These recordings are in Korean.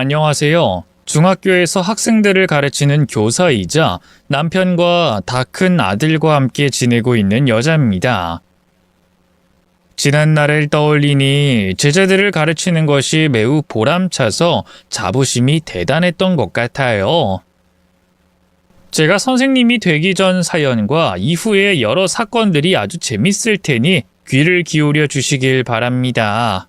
안녕하세요. 중학교에서 학생들을 가르치는 교사이자 남편과 다 큰 아들과 함께 지내고 있는 여자입니다. 지난 날을 떠올리니 제자들을 가르치는 것이 매우 보람차서 자부심이 대단했던 것 같아요. 제가 선생님이 되기 전 사연과 이후의 여러 사건들이 아주 재밌을 테니 귀를 기울여 주시길 바랍니다.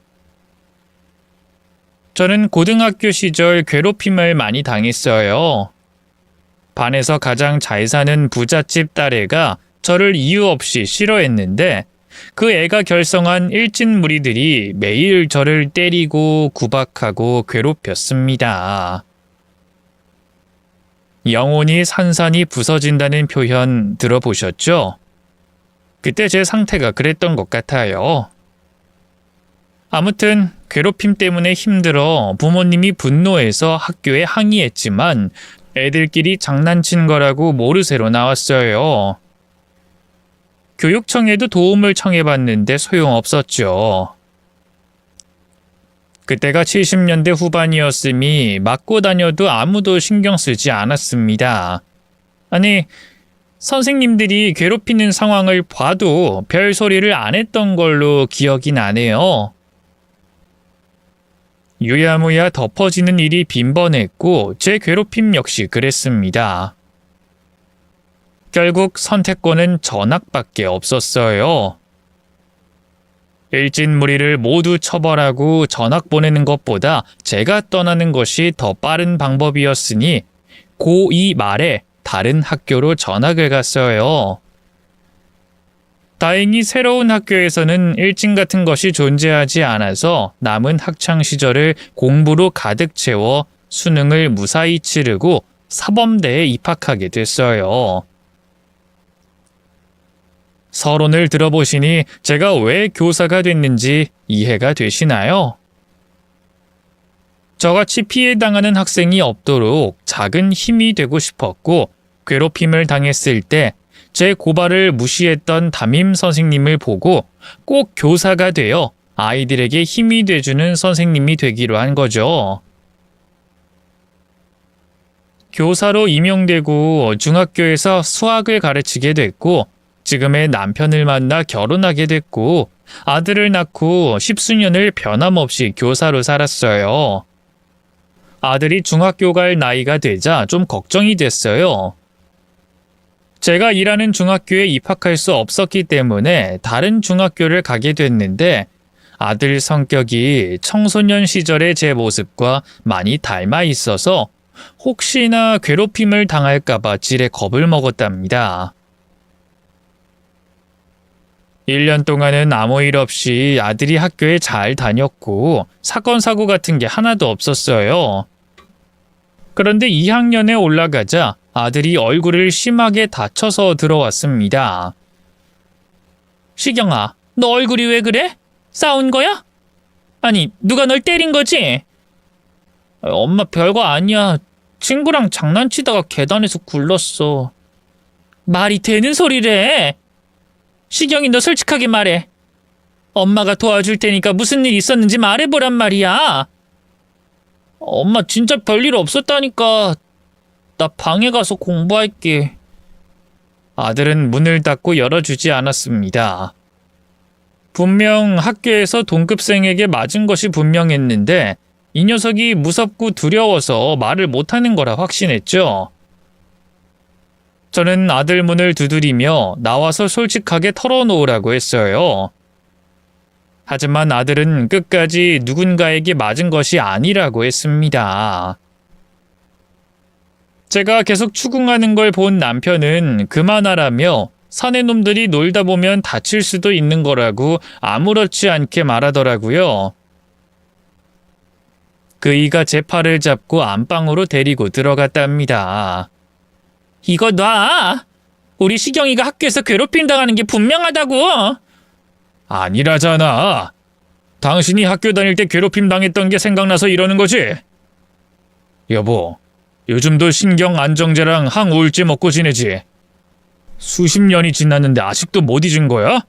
저는 고등학교 시절 괴롭힘을 많이 당했어요. 반에서 가장 잘 사는 부잣집 딸애가 저를 이유 없이 싫어했는데 그 애가 결성한 일진 무리들이 매일 저를 때리고 구박하고 괴롭혔습니다. 영혼이 산산이 부서진다는 표현 들어보셨죠? 그때 제 상태가 그랬던 것 같아요. 아무튼 괴롭힘 때문에 힘들어 부모님이 분노해서 학교에 항의했지만 애들끼리 장난친 거라고 모르쇠로 나왔어요. 교육청에도 도움을 청해봤는데 소용없었죠. 그때가 70년대 후반이었음이 맞고 다녀도 아무도 신경 쓰지 않았습니다. 아니, 선생님들이 괴롭히는 상황을 봐도 별 소리를 안 했던 걸로 기억이 나네요. 유야무야 덮어지는 일이 빈번했고 제 괴롭힘 역시 그랬습니다. 결국 선택권은 전학밖에 없었어요. 일진 무리를 모두 처벌하고 전학 보내는 것보다 제가 떠나는 것이 더 빠른 방법이었으니 고2 말에 다른 학교로 전학을 갔어요. 다행히 새로운 학교에서는 일진 같은 것이 존재하지 않아서 남은 학창 시절을 공부로 가득 채워 수능을 무사히 치르고 사범대에 입학하게 됐어요. 서론을 들어보시니 제가 왜 교사가 됐는지 이해가 되시나요? 저같이 피해당하는 학생이 없도록 작은 힘이 되고 싶었고 괴롭힘을 당했을 때 제 고발을 무시했던 담임 선생님을 보고 꼭 교사가 되어 아이들에게 힘이 돼주는 선생님이 되기로 한 거죠. 교사로 임용되고 중학교에서 수학을 가르치게 됐고 지금의 남편을 만나 결혼하게 됐고 아들을 낳고 십수년을 변함없이 교사로 살았어요. 아들이 중학교 갈 나이가 되자 좀 걱정이 됐어요. 제가 일하는 중학교에 입학할 수 없었기 때문에 다른 중학교를 가게 됐는데 아들 성격이 청소년 시절의 제 모습과 많이 닮아 있어서 혹시나 괴롭힘을 당할까봐 지레 겁을 먹었답니다. 1년 동안은 아무 일 없이 아들이 학교에 잘 다녔고 사건 사고 같은 게 하나도 없었어요. 그런데 2학년에 올라가자 아들이 얼굴을 심하게 다쳐서 들어왔습니다. 시경아, 너 얼굴이 왜 그래? 싸운 거야? 아니, 누가 널 때린 거지? 엄마 별거 아니야. 친구랑 장난치다가 계단에서 굴렀어. 말이 되는 소리래. 시경이 너 솔직하게 말해. 엄마가 도와줄 테니까 무슨 일 있었는지 말해보란 말이야. 엄마 진짜 별일 없었다니까. 나 방에 가서 공부할게. 아들은 문을 닫고 열어주지 않았습니다. 분명 학교에서 동급생에게 맞은 것이 분명했는데 이 녀석이 무섭고 두려워서 말을 못하는 거라 확신했죠. 저는 아들 문을 두드리며 나와서 솔직하게 털어놓으라고 했어요. 하지만 아들은 끝까지 누군가에게 맞은 것이 아니라고 했습니다. 제가 계속 추궁하는 걸 본 남편은 그만하라며 사내 놈들이 놀다 보면 다칠 수도 있는 거라고 아무렇지 않게 말하더라고요. 그이가 제 팔을 잡고 안방으로 데리고 들어갔답니다. 이거 놔! 우리 시경이가 학교에서 괴롭힘 당하는 게 분명하다고! 아니라잖아. 당신이 학교 다닐 때 괴롭힘 당했던 게 생각나서 이러는 거지? 여보, 요즘도 신경 안정제랑 항우울제 먹고 지내지? 수십 년이 지났는데 아직도 못 잊은 거야?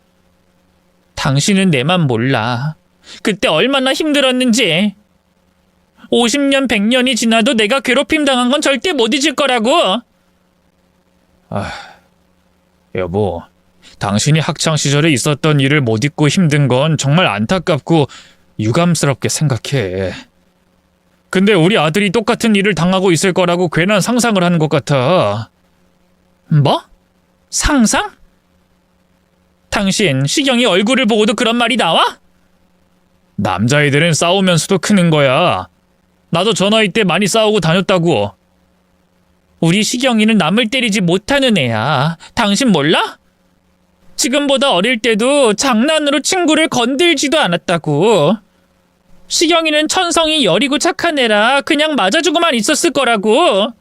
당신은 내 맘 몰라. 그때 얼마나 힘들었는지. 50년, 100년이 지나도 내가 괴롭힘 당한 건 절대 못 잊을 거라고. 여보, 당신이 학창시절에 있었던 일을 못 잊고 힘든 건 정말 안타깝고 유감스럽게 생각해. 근데 우리 아들이 똑같은 일을 당하고 있을 거라고 괜한 상상을 하는 것 같아. 뭐? 상상? 당신, 시경이 얼굴을 보고도 그런 말이 나와? 남자애들은 싸우면서도 크는 거야. 나도 저 나이 때 많이 싸우고 다녔다고. 우리 시경이는 남을 때리지 못하는 애야. 당신 몰라? 지금보다 어릴 때도 장난으로 친구를 건들지도 않았다고. 시경이는 천성이 여리고 착한 애라 그냥 맞아주고만 있었을 거라고.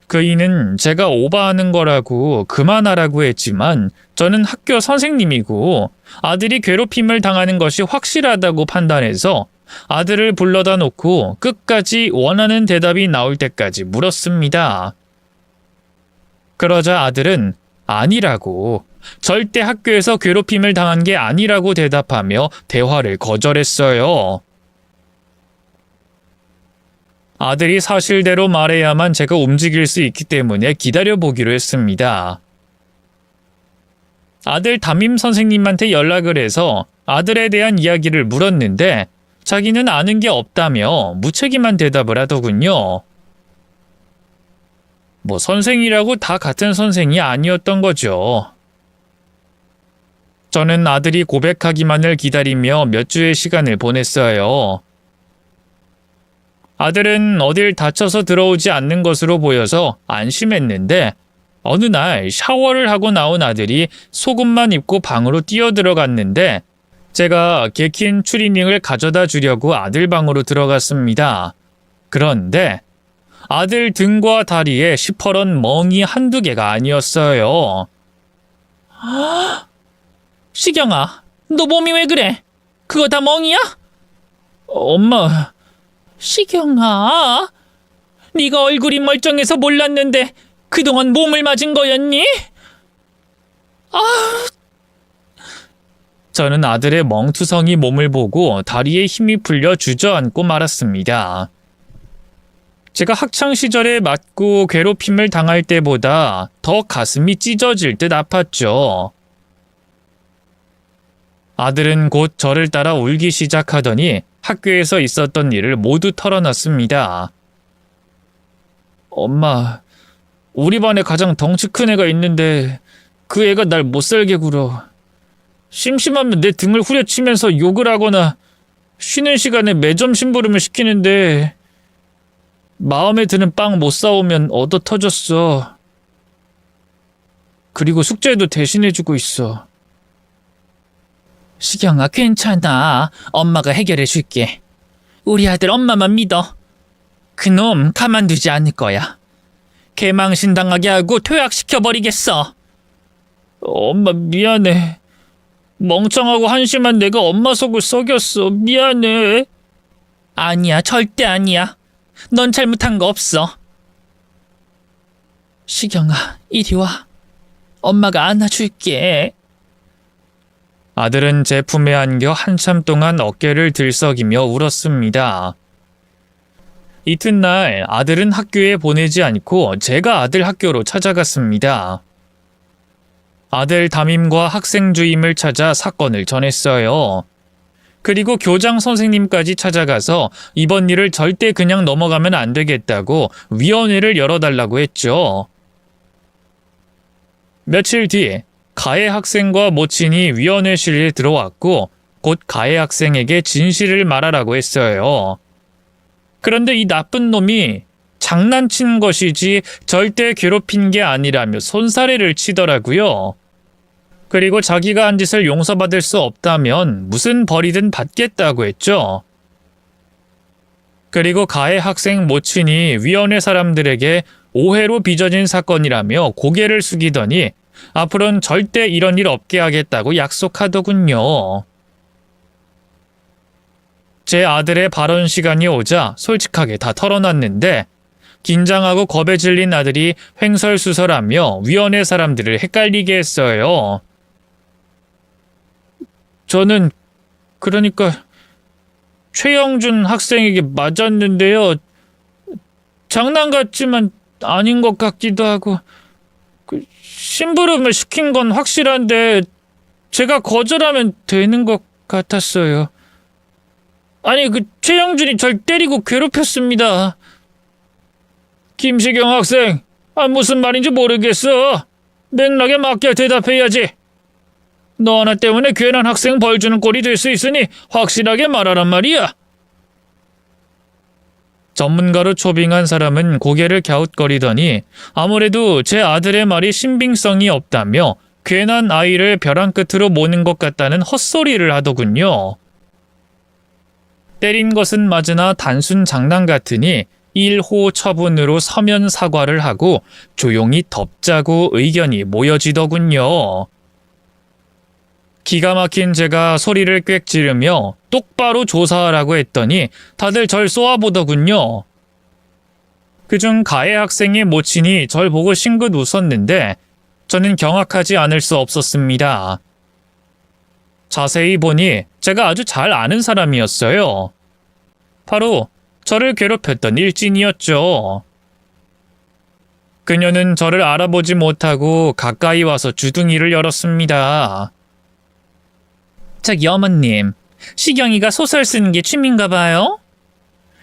그 이는 제가 오바하는 거라고 그만하라고 했지만 저는 학교 선생님이고 아들이 괴롭힘을 당하는 것이 확실하다고 판단해서 아들을 불러다 놓고 끝까지 원하는 대답이 나올 때까지 물었습니다. 그러자 아들은 아니라고, 절대 학교에서 괴롭힘을 당한 게 아니라고 대답하며 대화를 거절했어요. 아들이 사실대로 말해야만 제가 움직일 수 있기 때문에 기다려보기로 했습니다. 아들 담임 선생님한테 연락을 해서 아들에 대한 이야기를 물었는데 자기는 아는 게 없다며 무책임한 대답을 하더군요. 뭐 선생이라고 다 같은 선생이 아니었던 거죠. 저는 아들이 고백하기만을 기다리며 몇 주의 시간을 보냈어요. 아들은 어딜 다쳐서 들어오지 않는 것으로 보여서 안심했는데 어느 날 샤워를 하고 나온 아들이 속옷만 입고 방으로 뛰어들어갔는데 제가 개킨 추리닝을 가져다 주려고 아들 방으로 들어갔습니다. 그런데 아들 등과 다리에 시퍼런 멍이 한두 개가 아니었어요. 시경아, 너 몸이 왜 그래? 그거 다 멍이야? 엄마... 시경아, 네가 얼굴이 멀쩡해서 몰랐는데 그동안 몸을 맞은 거였니? 저는 아들의 멍투성이 몸을 보고 다리에 힘이 풀려 주저앉고 말았습니다. 제가 학창시절에 맞고 괴롭힘을 당할 때보다 더 가슴이 찢어질 듯 아팠죠. 아들은 곧 저를 따라 울기 시작하더니 학교에서 있었던 일을 모두 털어놨습니다. 엄마, 우리 반에 가장 덩치 큰 애가 있는데 그 애가 날 못살게 굴어. 심심하면 내 등을 후려치면서 욕을 하거나 쉬는 시간에 매점 심부름을 시키는데 마음에 드는 빵 못 사오면 얻어 터졌어. 그리고 숙제도 대신해주고 있어. 시경아, 괜찮아. 엄마가 해결해 줄게. 우리 아들 엄마만 믿어. 그놈 가만두지 않을 거야. 개망신 당하게 하고 퇴학시켜버리겠어. 엄마 미안해. 멍청하고 한심한 내가 엄마 속을 썩였어. 미안해. 아니야, 절대 아니야. 넌 잘못한 거 없어. 시경아, 이리 와. 엄마가 안아줄게. 아들은 제 품에 안겨 한참 동안 어깨를 들썩이며 울었습니다. 이튿날 아들은 학교에 보내지 않고 제가 아들 학교로 찾아갔습니다. 아들 담임과 학생 주임을 찾아 사건을 전했어요. 그리고 교장 선생님까지 찾아가서 이번 일을 절대 그냥 넘어가면 안 되겠다고 위원회를 열어달라고 했죠. 며칠 뒤 가해 학생과 모친이 위원회실에 들어왔고 곧 가해 학생에게 진실을 말하라고 했어요. 그런데 이 나쁜 놈이 장난친 것이지 절대 괴롭힌 게 아니라며 손사래를 치더라고요. 그리고 자기가 한 짓을 용서받을 수 없다면 무슨 벌이든 받겠다고 했죠. 그리고 가해 학생 모친이 위원회 사람들에게 오해로 빚어진 사건이라며 고개를 숙이더니 앞으로는 절대 이런 일 없게 하겠다고 약속하더군요. 제 아들의 발언 시간이 오자 솔직하게 다 털어놨는데 긴장하고 겁에 질린 아들이 횡설수설하며 위원회 사람들을 헷갈리게 했어요. 저는 그러니까 최영준 학생에게 맞았는데요. 장난 같지만 아닌 것 같기도 하고, 심부름을 시킨 건 확실한데 제가 거절하면 되는 것 같았어요. 아니, 최영준이 절 때리고 괴롭혔습니다. 김시경 학생, 무슨 말인지 모르겠어. 맥락에 맞게 대답해야지. 너 하나 때문에 괜한 학생 벌 주는 꼴이 될 수 있으니 확실하게 말하란 말이야. 전문가로 초빙한 사람은 고개를 갸웃거리더니 아무래도 제 아들의 말이 신빙성이 없다며 괜한 아이를 벼랑 끝으로 모는 것 같다는 헛소리를 하더군요. 때린 것은 맞으나 단순 장난 같으니 1호 처분으로 서면 사과를 하고 조용히 덮자고 의견이 모여지더군요. 기가 막힌 제가 소리를 꽥 지르며 똑바로 조사하라고 했더니 다들 절 쏘아보더군요. 그중 가해 학생의 모친이 절 보고 싱긋 웃었는데 저는 경악하지 않을 수 없었습니다. 자세히 보니 제가 아주 잘 아는 사람이었어요. 바로 저를 괴롭혔던 일진이었죠. 그녀는 저를 알아보지 못하고 가까이 와서 주둥이를 열었습니다. 저기 어머님, 시경이가 소설 쓰는 게 취미인가 봐요?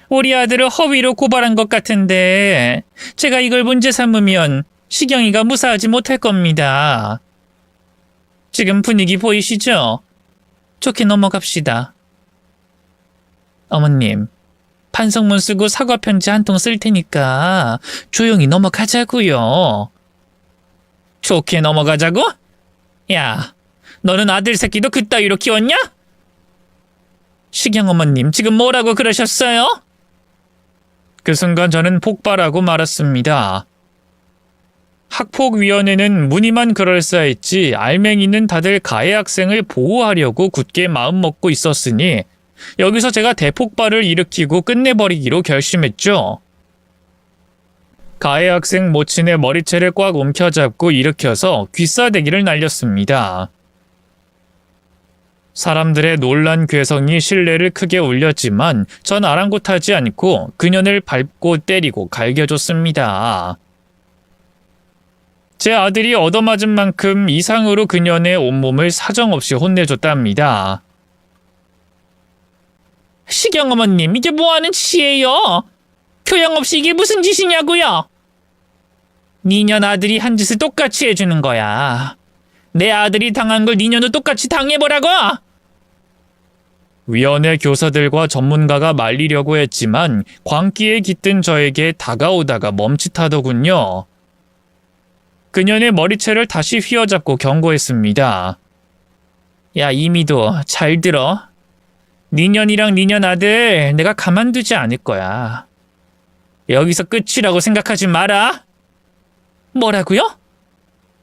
우리 아들을 허위로 고발한 것 같은데 제가 이걸 문제 삼으면 시경이가 무사하지 못할 겁니다. 지금 분위기 보이시죠? 좋게 넘어갑시다. 어머님, 반성문 쓰고 사과 편지 한 통 쓸 테니까 조용히 넘어가자고요. 좋게 넘어가자고? 야, 너는 아들 새끼도 그따위로 키웠냐? 시경 어머님, 지금 뭐라고 그러셨어요? 그 순간 저는 폭발하고 말았습니다. 학폭위원회는 무늬만 그럴싸했지 알맹이는 다들 가해 학생을 보호하려고 굳게 마음먹고 있었으니 여기서 제가 대폭발을 일으키고 끝내버리기로 결심했죠. 가해 학생 모친의 머리채를 꽉 움켜잡고 일으켜서 귀싸대기를 날렸습니다. 사람들의 놀란 괴성이 신뢰를 크게 울렸지만 전 아랑곳하지 않고 그년을 밟고 때리고 갈겨줬습니다. 제 아들이 얻어맞은 만큼 이상으로 그년의 온몸을 사정없이 혼내줬답니다. 시경 어머님, 이게 뭐하는 짓이에요? 교양 없이 이게 무슨 짓이냐고요? 니년 아들이 한 짓을 똑같이 해주는 거야. 내 아들이 당한 걸 니년도 똑같이 당해보라고! 위원회 교사들과 전문가가 말리려고 했지만 광기에 깃든 저에게 다가오다가 멈칫하더군요. 그년의 머리채를 다시 휘어잡고 경고했습니다. 야, 이미도 잘 들어. 니년이랑 니년 아들 내가 가만두지 않을 거야. 여기서 끝이라고 생각하지 마라. 뭐라고요?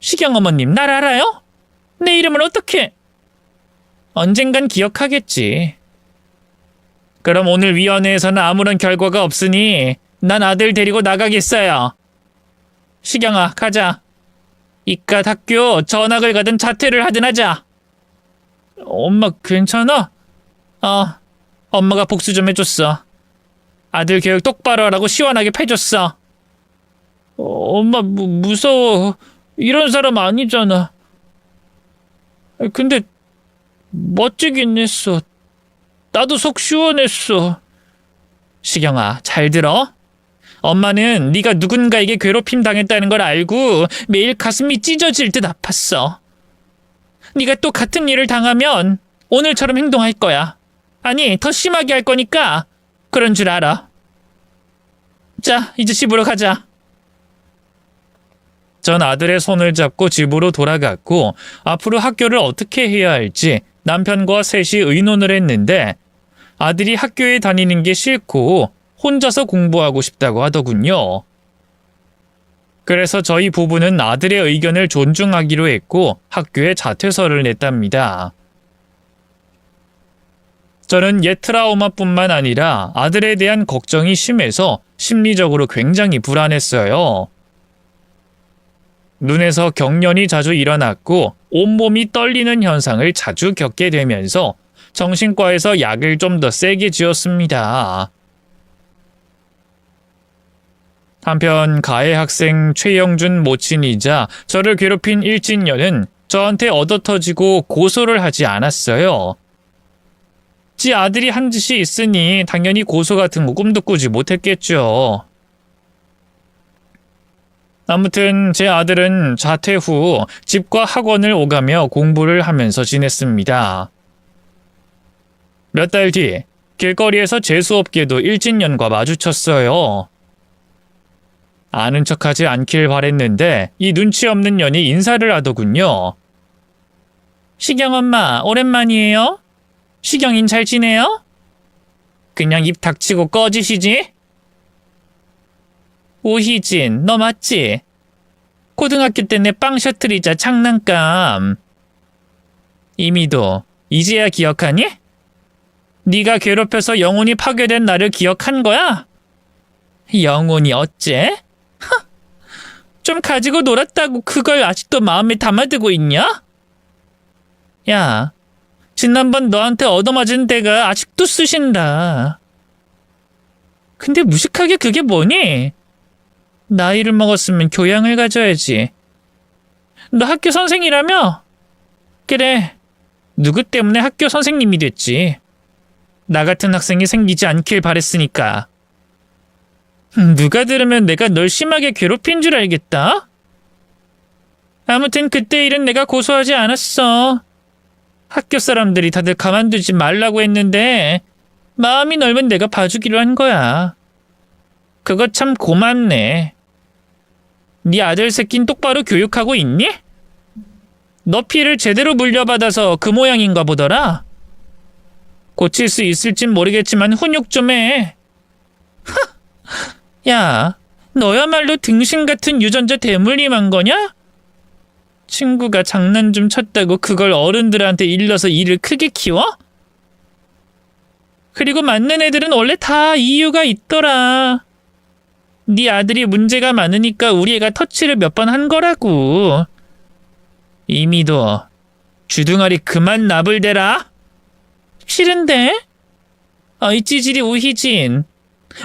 시경 어머님, 날 알아요? 내 이름을 어떻게? 언젠간 기억하겠지. 그럼 오늘 위원회에서는 아무런 결과가 없으니 난 아들 데리고 나가겠어요. 시경아, 가자. 이깟 학교 전학을 가든 자퇴를 하든 하자. 엄마 괜찮아? 엄마가 복수 좀 해줬어. 아들 교육 똑바로 하라고 시원하게 패줬어. 엄마 무서워. 이런 사람 아니잖아. 근데 멋지긴 했어. 나도 속 시원했어. 시경아, 잘 들어. 엄마는 네가 누군가에게 괴롭힘 당했다는 걸 알고 매일 가슴이 찢어질 듯 아팠어. 네가 또 같은 일을 당하면 오늘처럼 행동할 거야. 아니, 더 심하게 할 거니까 그런 줄 알아. 자, 이제 집으로 가자. 전 아들의 손을 잡고 집으로 돌아갔고 앞으로 학교를 어떻게 해야 할지 남편과 셋이 의논을 했는데 아들이 학교에 다니는 게 싫고 혼자서 공부하고 싶다고 하더군요. 그래서 저희 부부는 아들의 의견을 존중하기로 했고 학교에 자퇴서를 냈답니다. 저는 옛 트라우마뿐만 아니라 아들에 대한 걱정이 심해서 심리적으로 굉장히 불안했어요. 눈에서 경련이 자주 일어났고 온몸이 떨리는 현상을 자주 겪게 되면서 정신과에서 약을 좀 더 세게 지었습니다. 한편 가해 학생 최영준 모친이자 저를 괴롭힌 일진녀는 저한테 얻어터지고 고소를 하지 않았어요. 지 아들이 한 짓이 있으니 당연히 고소 같은 거 꿈도 꾸지 못했겠죠. 아무튼 제 아들은 자퇴 후 집과 학원을 오가며 공부를 하면서 지냈습니다. 몇 달 뒤 길거리에서 재수없게도 일진년과 마주쳤어요. 아는 척하지 않길 바랬는데 이 눈치 없는 년이 인사를 하더군요. 시경 엄마, 오랜만이에요? 시경인 잘 지내요? 그냥 입 닥치고 꺼지시지? 오희진, 너 맞지? 고등학교 때 내 빵 셔틀이자 장난감. 이미도, 이제야 기억하니? 네가 괴롭혀서 영혼이 파괴된 나를 기억한 거야? 영혼이 어째? 좀 가지고 놀았다고 그걸 아직도 마음에 담아두고 있냐? 야, 지난번 너한테 얻어맞은 데가 아직도 쑤신다. 근데 무식하게 그게 뭐니? 나이를 먹었으면 교양을 가져야지. 너 학교 선생이라며? 그래, 누구 때문에 학교 선생님이 됐지. 나 같은 학생이 생기지 않길 바랬으니까. 누가 들으면 내가 널 심하게 괴롭힌 줄 알겠다? 아무튼 그때 일은 내가 고소하지 않았어. 학교 사람들이 다들 가만두지 말라고 했는데 마음이 넓은 내가 봐주기로 한 거야. 그거 참 고맙네. 네 아들 새낀 똑바로 교육하고 있니? 너 피를 제대로 물려받아서 그 모양인가 보더라. 고칠 수 있을진 모르겠지만 훈육 좀 해. 야, 너야말로 등신 같은 유전자 대물림한 거냐? 친구가 장난 좀 쳤다고 그걸 어른들한테 일러서 일을 크게 키워? 그리고 맞는 애들은 원래 다 이유가 있더라. 네 아들이 문제가 많으니까 우리 애가 터치를 몇 번 한 거라고. 이미도 주둥아리 그만 나불대라. 싫은데? 어이 찌질이 우희진.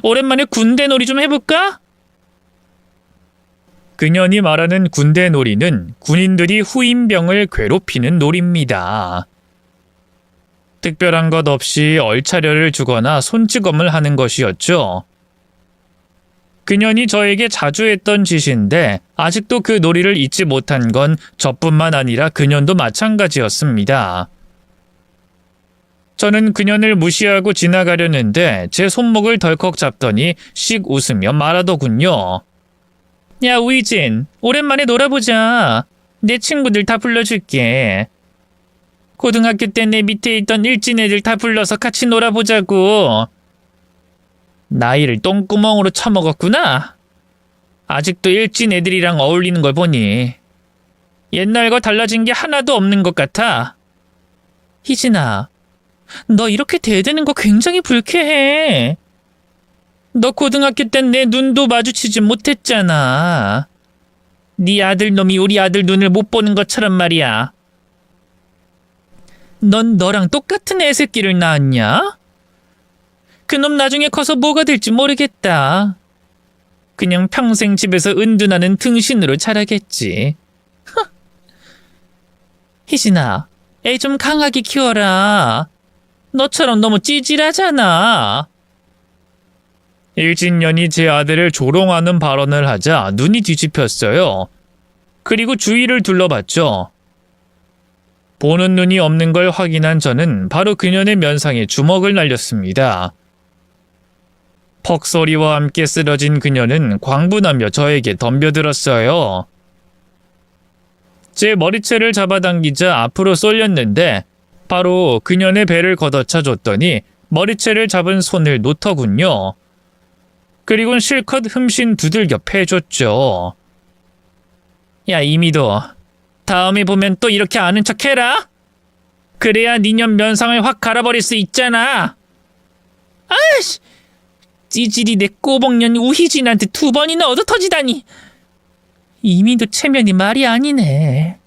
오랜만에 군대 놀이 좀 해볼까? 그년이 말하는 군대 놀이는 군인들이 후임병을 괴롭히는 놀이입니다. 특별한 것 없이 얼차려를 주거나 손찌검을 하는 것이었죠. 그년이 저에게 자주 했던 짓인데 아직도 그 놀이를 잊지 못한 건 저뿐만 아니라 그년도 마찬가지였습니다. 저는 그년을 무시하고 지나가려는데 제 손목을 덜컥 잡더니 씩 웃으며 말하더군요. 야 우희진, 오랜만에 놀아보자. 내 친구들 다 불러줄게. 고등학교 때 내 밑에 있던 일진 애들 다 불러서 같이 놀아보자고. 나이를 똥구멍으로 처먹었구나. 아직도 일진 애들이랑 어울리는 걸 보니 옛날과 달라진 게 하나도 없는 것 같아. 희진아, 너 이렇게 대드는 거 굉장히 불쾌해. 너 고등학교 땐 내 눈도 마주치지 못했잖아. 네 아들 놈이 우리 아들 눈을 못 보는 것처럼 말이야. 넌 너랑 똑같은 애새끼를 낳았냐? 그놈 나중에 커서 뭐가 될지 모르겠다. 그냥 평생 집에서 은둔하는 등신으로 자라겠지. 희진아, 애 좀 강하게 키워라. 너처럼 너무 찌질하잖아. 일진년이 제 아들을 조롱하는 발언을 하자 눈이 뒤집혔어요. 그리고 주위를 둘러봤죠. 보는 눈이 없는 걸 확인한 저는 바로 그년의 면상에 주먹을 날렸습니다. 퍽 소리와 함께 쓰러진 그녀는 광분하며 저에게 덤벼들었어요. 제 머리채를 잡아당기자 앞으로 쏠렸는데 바로 그년의 배를 걷어차 줬더니 머리채를 잡은 손을 놓더군요. 그리곤 실컷 흠씬 두들겨 패줬죠. 야 이미도, 다음에 보면 또 이렇게 아는 척 해라. 그래야 니년 면상을 확 갈아버릴 수 있잖아. 아이씨, 찌질이 내 꼬복년 우희진한테 2번이나 얻어터지다니. 이미도 체면이 말이 아니네.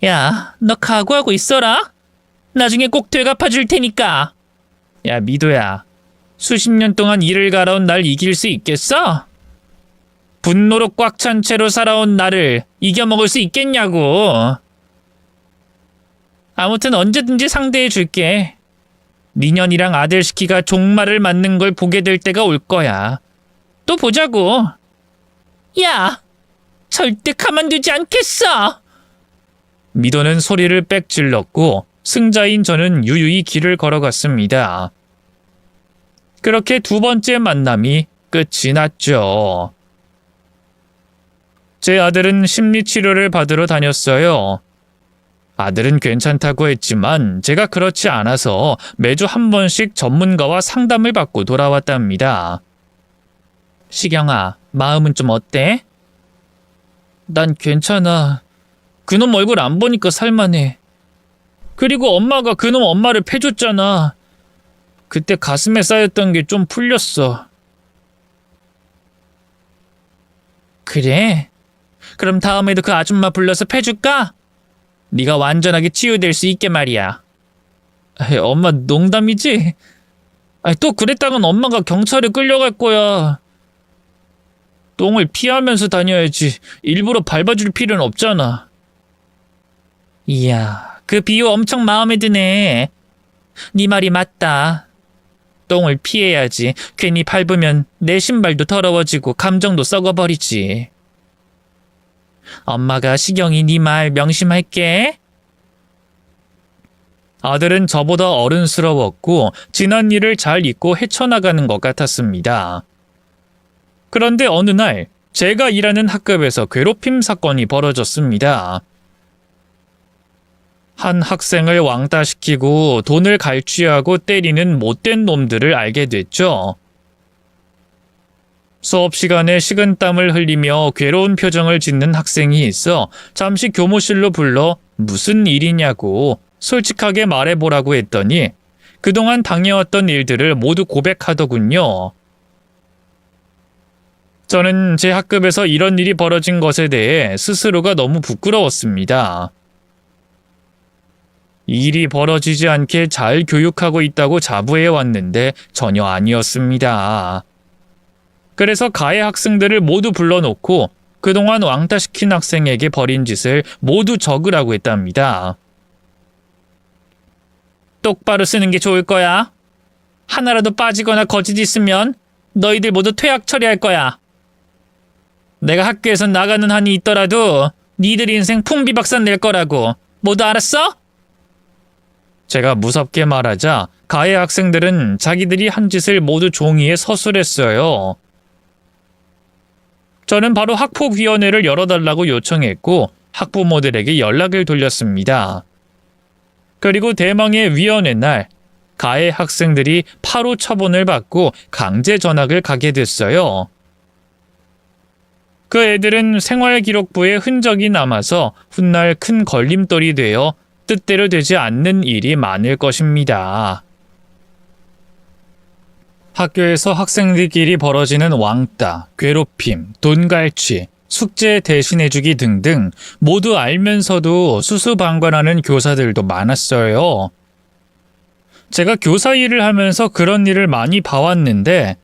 야, 너 각오하고 있어라. 나중에 꼭 되갚아 줄 테니까. 야, 미도야. 수십 년 동안 이를 갈아온 날 이길 수 있겠어? 분노로 꽉 찬 채로 살아온 나를 이겨먹을 수 있겠냐고. 아무튼 언제든지 상대해 줄게. 니년이랑 아델시키가 종말을 맞는 걸 보게 될 때가 올 거야. 또 보자고. 야, 절대 가만두지 않겠어. 미도는 소리를 빽 질렀고 승자인 저는 유유히 길을 걸어갔습니다. 그렇게 두 번째 만남이 끝이 났죠. 제 아들은 심리치료를 받으러 다녔어요. 아들은 괜찮다고 했지만 제가 그렇지 않아서 매주 한 번씩 전문가와 상담을 받고 돌아왔답니다. 시경아, 마음은 좀 어때? 난 괜찮아. 그놈 얼굴 안 보니까 살만해. 그리고 엄마가 그놈 엄마를 패줬잖아. 그때 가슴에 쌓였던 게 좀 풀렸어. 그래? 그럼 다음에도 그 아줌마 불러서 패줄까? 네가 완전하게 치유될 수 있게 말이야. 에이, 엄마 농담이지? 또 그랬다간 엄마가 경찰에 끌려갈 거야. 똥을 피하면서 다녀야지. 일부러 밟아줄 필요는 없잖아. 이야, 그 비유 엄청 마음에 드네. 네 말이 맞다. 똥을 피해야지. 괜히 밟으면 내 신발도 더러워지고 감정도 썩어버리지. 엄마가 시경이 네 말 명심할게. 아들은 저보다 어른스러웠고 지난 일을 잘 잊고 헤쳐나가는 것 같았습니다. 그런데 어느 날 제가 일하는 학급에서 괴롭힘 사건이 벌어졌습니다. 한 학생을 왕따시키고 돈을 갈취하고 때리는 못된 놈들을 알게 됐죠. 수업 시간에 식은땀을 흘리며 괴로운 표정을 짓는 학생이 있어 잠시 교무실로 불러 무슨 일이냐고 솔직하게 말해보라고 했더니 그동안 당해왔던 일들을 모두 고백하더군요. 저는 제 학급에서 이런 일이 벌어진 것에 대해 스스로가 너무 부끄러웠습니다. 일이 벌어지지 않게 잘 교육하고 있다고 자부해 왔는데 전혀 아니었습니다. 그래서 가해 학생들을 모두 불러놓고 그동안 왕따시킨 학생에게 벌인 짓을 모두 적으라고 했답니다. 똑바로 쓰는 게 좋을 거야. 하나라도 빠지거나 거짓 있으면 너희들 모두 퇴학 처리할 거야. 내가 학교에서 나가는 한이 있더라도 니들 인생 풍비박산 낼 거라고. 모두 알았어? 제가 무섭게 말하자 가해 학생들은 자기들이 한 짓을 모두 종이에 서술했어요. 저는 바로 학폭위원회를 열어달라고 요청했고 학부모들에게 연락을 돌렸습니다. 그리고 대망의 위원회 날 가해 학생들이 8호 처분을 받고 강제 전학을 가게 됐어요. 그 애들은 생활기록부에 흔적이 남아서 훗날 큰 걸림돌이 되어 뜻대로 되지 않는 일이 많을 것입니다. 학교에서 학생들끼리 벌어지는 왕따, 괴롭힘, 돈갈취, 숙제 대신해주기 등등 모두 알면서도 수수방관하는 교사들도 많았어요. 제가 교사 일을 하면서 그런 일을 많이 봐왔는데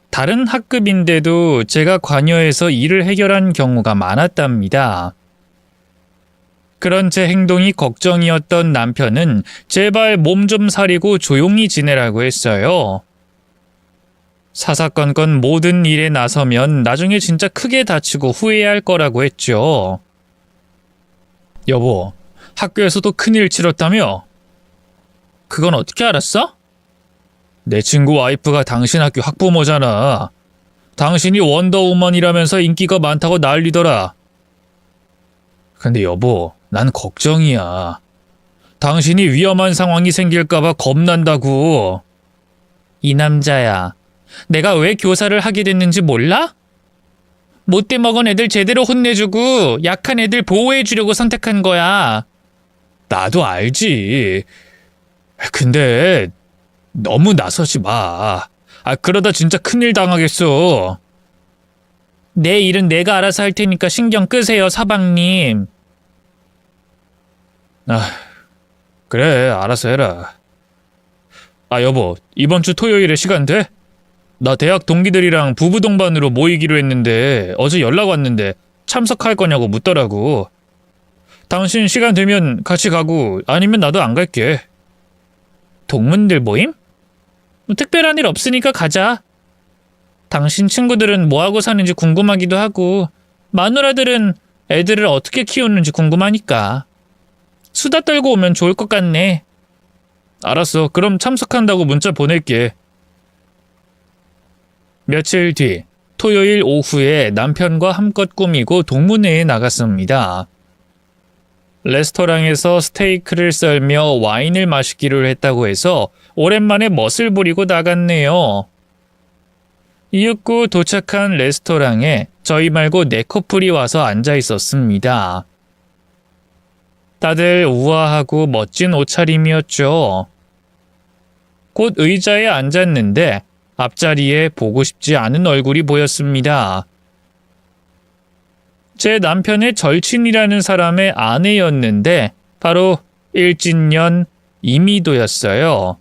다른 학급인데도 제가 관여해서 일을 해결한 경우가 많았답니다. 그런 제 행동이 걱정이었던 남편은 제발 몸 좀 사리고 조용히 지내라고 했어요. 사사건건 모든 일에 나서면 나중에 진짜 크게 다치고 후회할 거라고 했죠. 여보, 학교에서도 큰일 치렀다며? 그건 어떻게 알았어? 내 친구 와이프가 당신 학교 학부모잖아. 당신이 원더우먼이라면서 인기가 많다고 난리더라. 근데 여보, 난 걱정이야. 당신이 위험한 상황이 생길까봐 겁난다고. 이 남자야, 내가 왜 교사를 하게 됐는지 몰라? 못돼 먹은 애들 제대로 혼내주고 약한 애들 보호해주려고 선택한 거야. 나도 알지. 근데 너무 나서지 마. 그러다 진짜 큰일 당하겠어. 내 일은 내가 알아서 할 테니까 신경 끄세요, 사방님. 그래, 알아서 해라. 아, 여보, 이번 주 토요일에 시간 돼? 나 대학 동기들이랑 부부 동반으로 모이기로 했는데 어제 연락 왔는데 참석할 거냐고 묻더라고. 당신 시간 되면 같이 가고 아니면 나도 안 갈게. 동문들 모임? 뭐 특별한 일 없으니까 가자. 당신 친구들은 뭐하고 사는지 궁금하기도 하고 마누라들은 애들을 어떻게 키우는지 궁금하니까. 수다 떨고 오면 좋을 것 같네. 알았어. 그럼 참석한다고 문자 보낼게. 며칠 뒤 토요일 오후에 남편과 함껏 꾸미고 동문회에 나갔습니다. 레스토랑에서 스테이크를 썰며 와인을 마시기로 했다고 해서 오랜만에 멋을 부리고 나갔네요. 이윽고 도착한 레스토랑에 저희 말고 4커플이 와서 앉아 있었습니다. 다들 우아하고 멋진 옷차림이었죠. 곧 의자에 앉았는데 앞자리에 보고 싶지 않은 얼굴이 보였습니다. 제 남편의 절친이라는 사람의 아내였는데 바로 일진년 이미도였어요.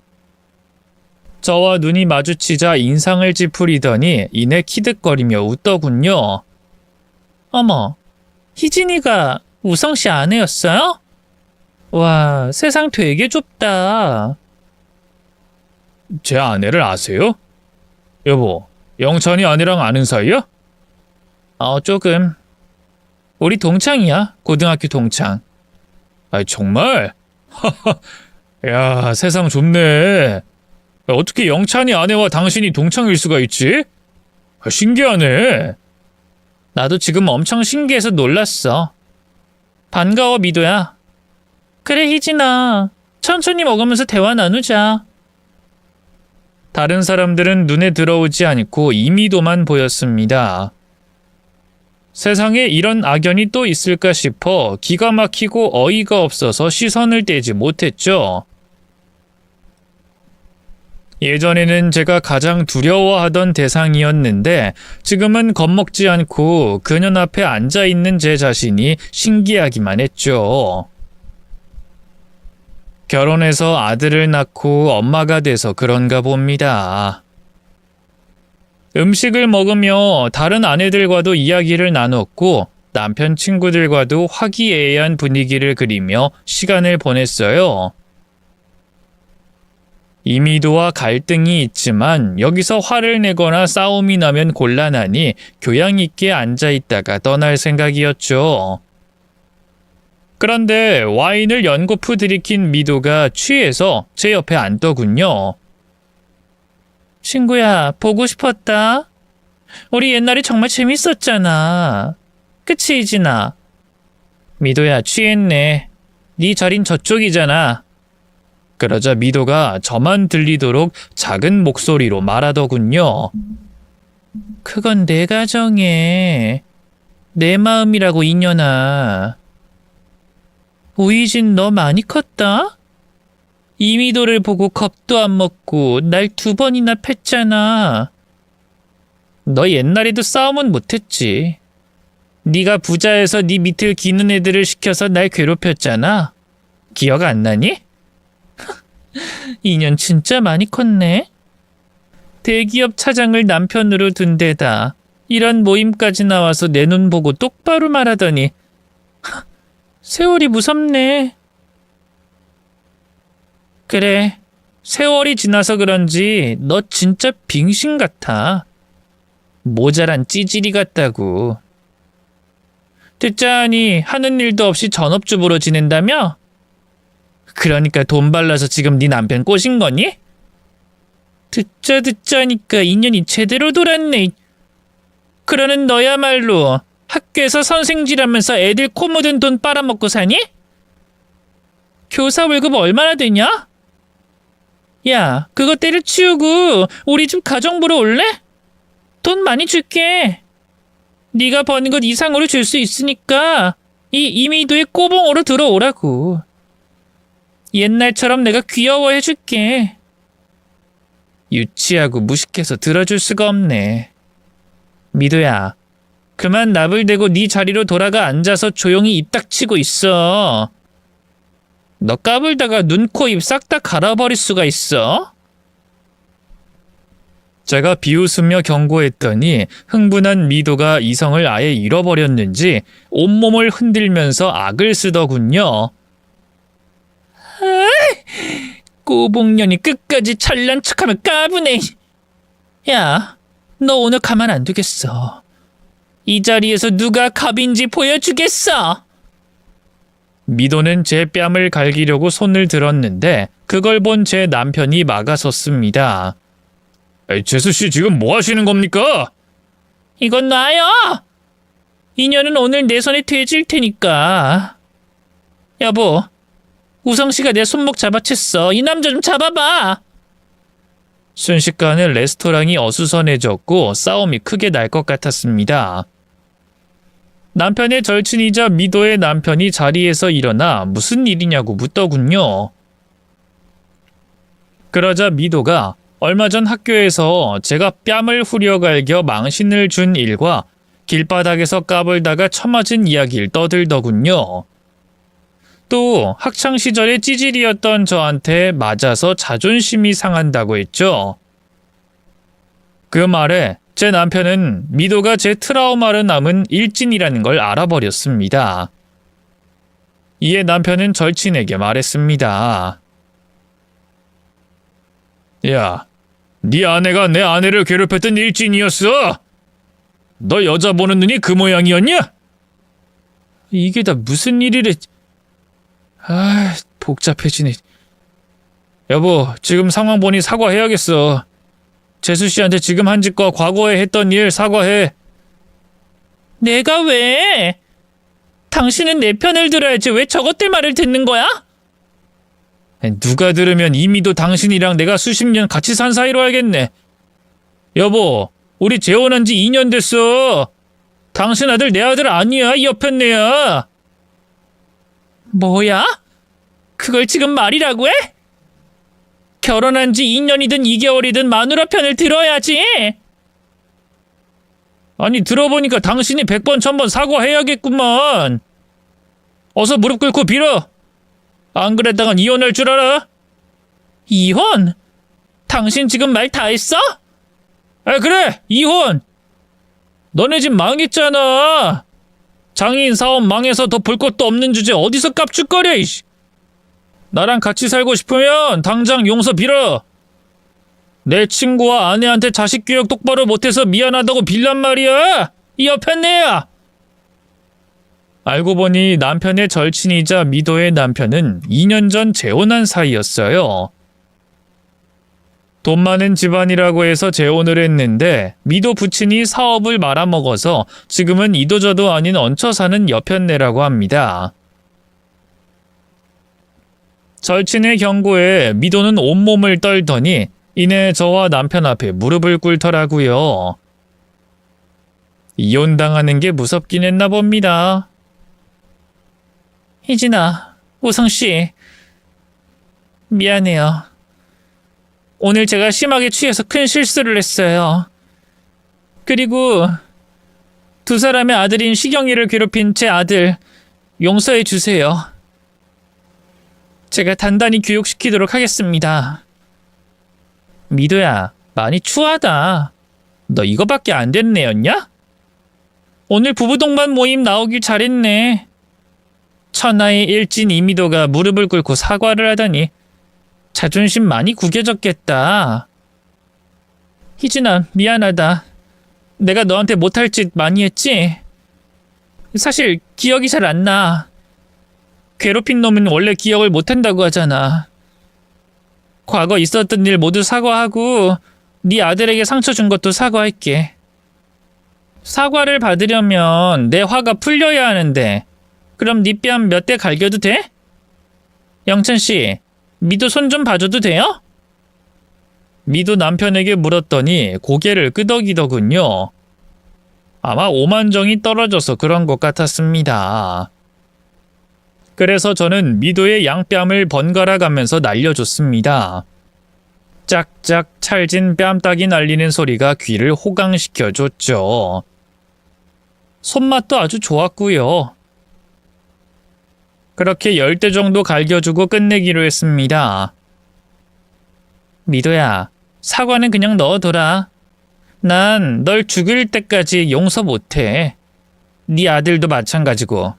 저와 눈이 마주치자 인상을 찌푸리더니 이내 키득거리며 웃더군요. 어머, 희진이가 우성씨 아내였어요? 와, 세상 되게 좁다. 제 아내를 아세요? 여보, 영찬이 아내랑 아는 사이야? 조금. 우리 동창이야, 고등학교 동창. 아이, 정말? 야, 세상 좁네. 어떻게 영찬이 아내와 당신이 동창일 수가 있지? 신기하네. 나도 지금 엄청 신기해서 놀랐어. 반가워, 미도야. 그래, 희진아. 천천히 먹으면서 대화 나누자. 다른 사람들은 눈에 들어오지 않고 이미도만 보였습니다. 세상에 이런 악연이 또 있을까 싶어 기가 막히고 어이가 없어서 시선을 떼지 못했죠. 예전에는 제가 가장 두려워하던 대상이었는데 지금은 겁먹지 않고 그녀 앞에 앉아있는 제 자신이 신기하기만 했죠. 결혼해서 아들을 낳고 엄마가 돼서 그런가 봅니다. 음식을 먹으며 다른 아내들과도 이야기를 나눴고 남편 친구들과도 화기애애한 분위기를 그리며 시간을 보냈어요. 이미도와 갈등이 있지만 여기서 화를 내거나 싸움이 나면 곤란하니 교양 있게 앉아있다가 떠날 생각이었죠. 그런데 와인을 연거푸 들이킨 미도가 취해서 제 옆에 앉더군요. 친구야, 보고 싶었다. 우리 옛날에 정말 재밌었잖아. 그치, 이진아? 미도야, 취했네. 네 자린 저쪽이잖아. 그러자 미도가 저만 들리도록 작은 목소리로 말하더군요. 그건 내가 정해. 내 마음이라고, 이년아. 오이진, 너 많이 컸다? 이미도를 보고 겁도 안 먹고 날 2번이나 팼잖아. 너 옛날에도 싸움은 못했지. 네가 부자여서 네 밑을 기는 애들을 시켜서 날 괴롭혔잖아. 기억 안 나니? 이년 진짜 많이 컸네. 대기업 차장을 남편으로 둔 데다 이런 모임까지 나와서 내 눈 보고 똑바로 말하더니 세월이 무섭네. 그래, 세월이 지나서 그런지 너 진짜 빙신 같아. 모자란 찌질이 같다고. 듣자하니 하는 일도 없이 전업주부로 지낸다며? 그러니까 돈 발라서 지금 네 남편 꼬신 거니? 듣자니까 인연이 제대로 돌았네. 그러는 너야말로 학교에서 선생질하면서 애들 코 묻은 돈 빨아먹고 사니? 교사 월급 얼마나 되냐? 야, 그거 때려치우고 우리 집 가정 보러 올래? 돈 많이 줄게. 네가 버는 것 이상으로 줄 수 있으니까 이 이미도의 꼬봉으로 들어오라고. 옛날처럼 내가 귀여워해줄게. 유치하고 무식해서 들어줄 수가 없네. 미도야, 그만 나불대고 네 자리로 돌아가 앉아서 조용히 입 닥치고 있어. 너 까불다가 눈, 코, 입 싹 다 갈아버릴 수가 있어? 제가 비웃으며 경고했더니 흥분한 미도가 이성을 아예 잃어버렸는지 온몸을 흔들면서 악을 쓰더군요. 꼬북년이 끝까지 잘난 척하면 까부네. 야, 너 오늘 가만 안 두겠어. 이 자리에서 누가 갑인지 보여주겠어. 미도는 제 뺨을 갈기려고 손을 들었는데 그걸 본 제 남편이 막아섰습니다. 재수씨 지금 뭐 하시는 겁니까? 이건 놔요. 인연은 오늘 내 손에 돼질 테니까. 여보, 우성씨가 내 손목 잡아챘어. 이 남자 좀 잡아봐. 순식간에 레스토랑이 어수선해졌고 싸움이 크게 날 것 같았습니다. 남편의 절친이자 미도의 남편이 자리에서 일어나 무슨 일이냐고 묻더군요. 그러자 미도가 얼마 전 학교에서 제가 뺨을 후려갈겨 망신을 준 일과 길바닥에서 까불다가 처맞은 이야기를 떠들더군요. 또 학창시절에 찌질이었던 저한테 맞아서 자존심이 상한다고 했죠. 그 말에 제 남편은 미도가 제 트라우마로 남은 일진이라는 걸 알아버렸습니다. 이에 남편은 절친에게 말했습니다. 야, 네 아내가 내 아내를 괴롭혔던 일진이었어? 너 여자 보는 눈이 그 모양이었냐? 이게 다 무슨 일이래. 복잡해지네. 여보, 지금 상황 보니 사과해야겠어. 재수씨한테 지금 한 짓과 과거에 했던 일 사과해. 내가 왜? 당신은 내 편을 들어야지 왜 저것들 말을 듣는 거야? 누가 들으면 이미도 당신이랑 내가 수십 년 같이 산 사이로 알겠네. 여보, 우리 재혼한 지 2년 됐어. 당신 아들 내 아들 아니야. 이 여편네야. 뭐야? 그걸 지금 말이라고 해? 결혼한 지 2년이든 2개월이든 마누라 편을 들어야지. 아니, 들어보니까 당신이 100번 1000번 사과해야겠구만. 어서 무릎 꿇고 빌어. 안 그랬다간 이혼할 줄 알아? 이혼? 당신 지금 말 다 했어? 그래, 이혼. 너네 집 망했잖아. 장애인 사업 망해서 더 볼 것도 없는 주제 어디서 깝죽거려. 이씨. 나랑 같이 살고 싶으면 당장 용서 빌어. 내 친구와 아내한테 자식 교육 똑바로 못해서 미안하다고 빌란 말이야. 이 여편네야. 알고 보니 남편의 절친이자 미도의 남편은 2년 전 재혼한 사이였어요. 돈 많은 집안이라고 해서 재혼을 했는데 미도 부친이 사업을 말아먹어서 지금은 이도저도 아닌 얹혀 사는 여편네라고 합니다. 절친의 경고에 미도는 온몸을 떨더니 이내 저와 남편 앞에 무릎을 꿇더라고요. 이혼당하는 게 무섭긴 했나 봅니다. 희진아, 우성씨, 미안해요. 오늘 제가 심하게 취해서 큰 실수를 했어요. 그리고 두 사람의 아들인 시경이를 괴롭힌 제 아들 용서해 주세요. 제가 단단히 교육시키도록 하겠습니다. 미도야, 많이 추하다. 너 이거밖에 안 된 애였냐? 오늘 부부 동반 모임 나오길 잘했네. 천하의 일진 이미도가 무릎을 꿇고 사과를 하다니 자존심 많이 구겨졌겠다. 희진아, 미안하다. 내가 너한테 못할 짓 많이 했지? 사실 기억이 잘 안 나. 괴롭힌 놈은 원래 기억을 못한다고 하잖아. 과거 있었던 일 모두 사과하고 네 아들에게 상처 준 것도 사과할게. 사과를 받으려면 내 화가 풀려야 하는데 그럼 네 뺨 몇 대 갈겨도 돼? 영천씨, 미도 손 좀 봐줘도 돼요? 미도 남편에게 물었더니 고개를 끄덕이더군요. 아마 오만정이 떨어져서 그런 것 같았습니다. 그래서 저는 미도의 양뺨을 번갈아 가면서 날려줬습니다. 짝짝 찰진 뺨따기 날리는 소리가 귀를 호강시켜줬죠. 손맛도 아주 좋았고요. 그렇게 10대 정도 갈겨주고 끝내기로 했습니다. 미도야, 사과는 그냥 넣어둬라. 난 널 죽일 때까지 용서 못해. 네 아들도 마찬가지고.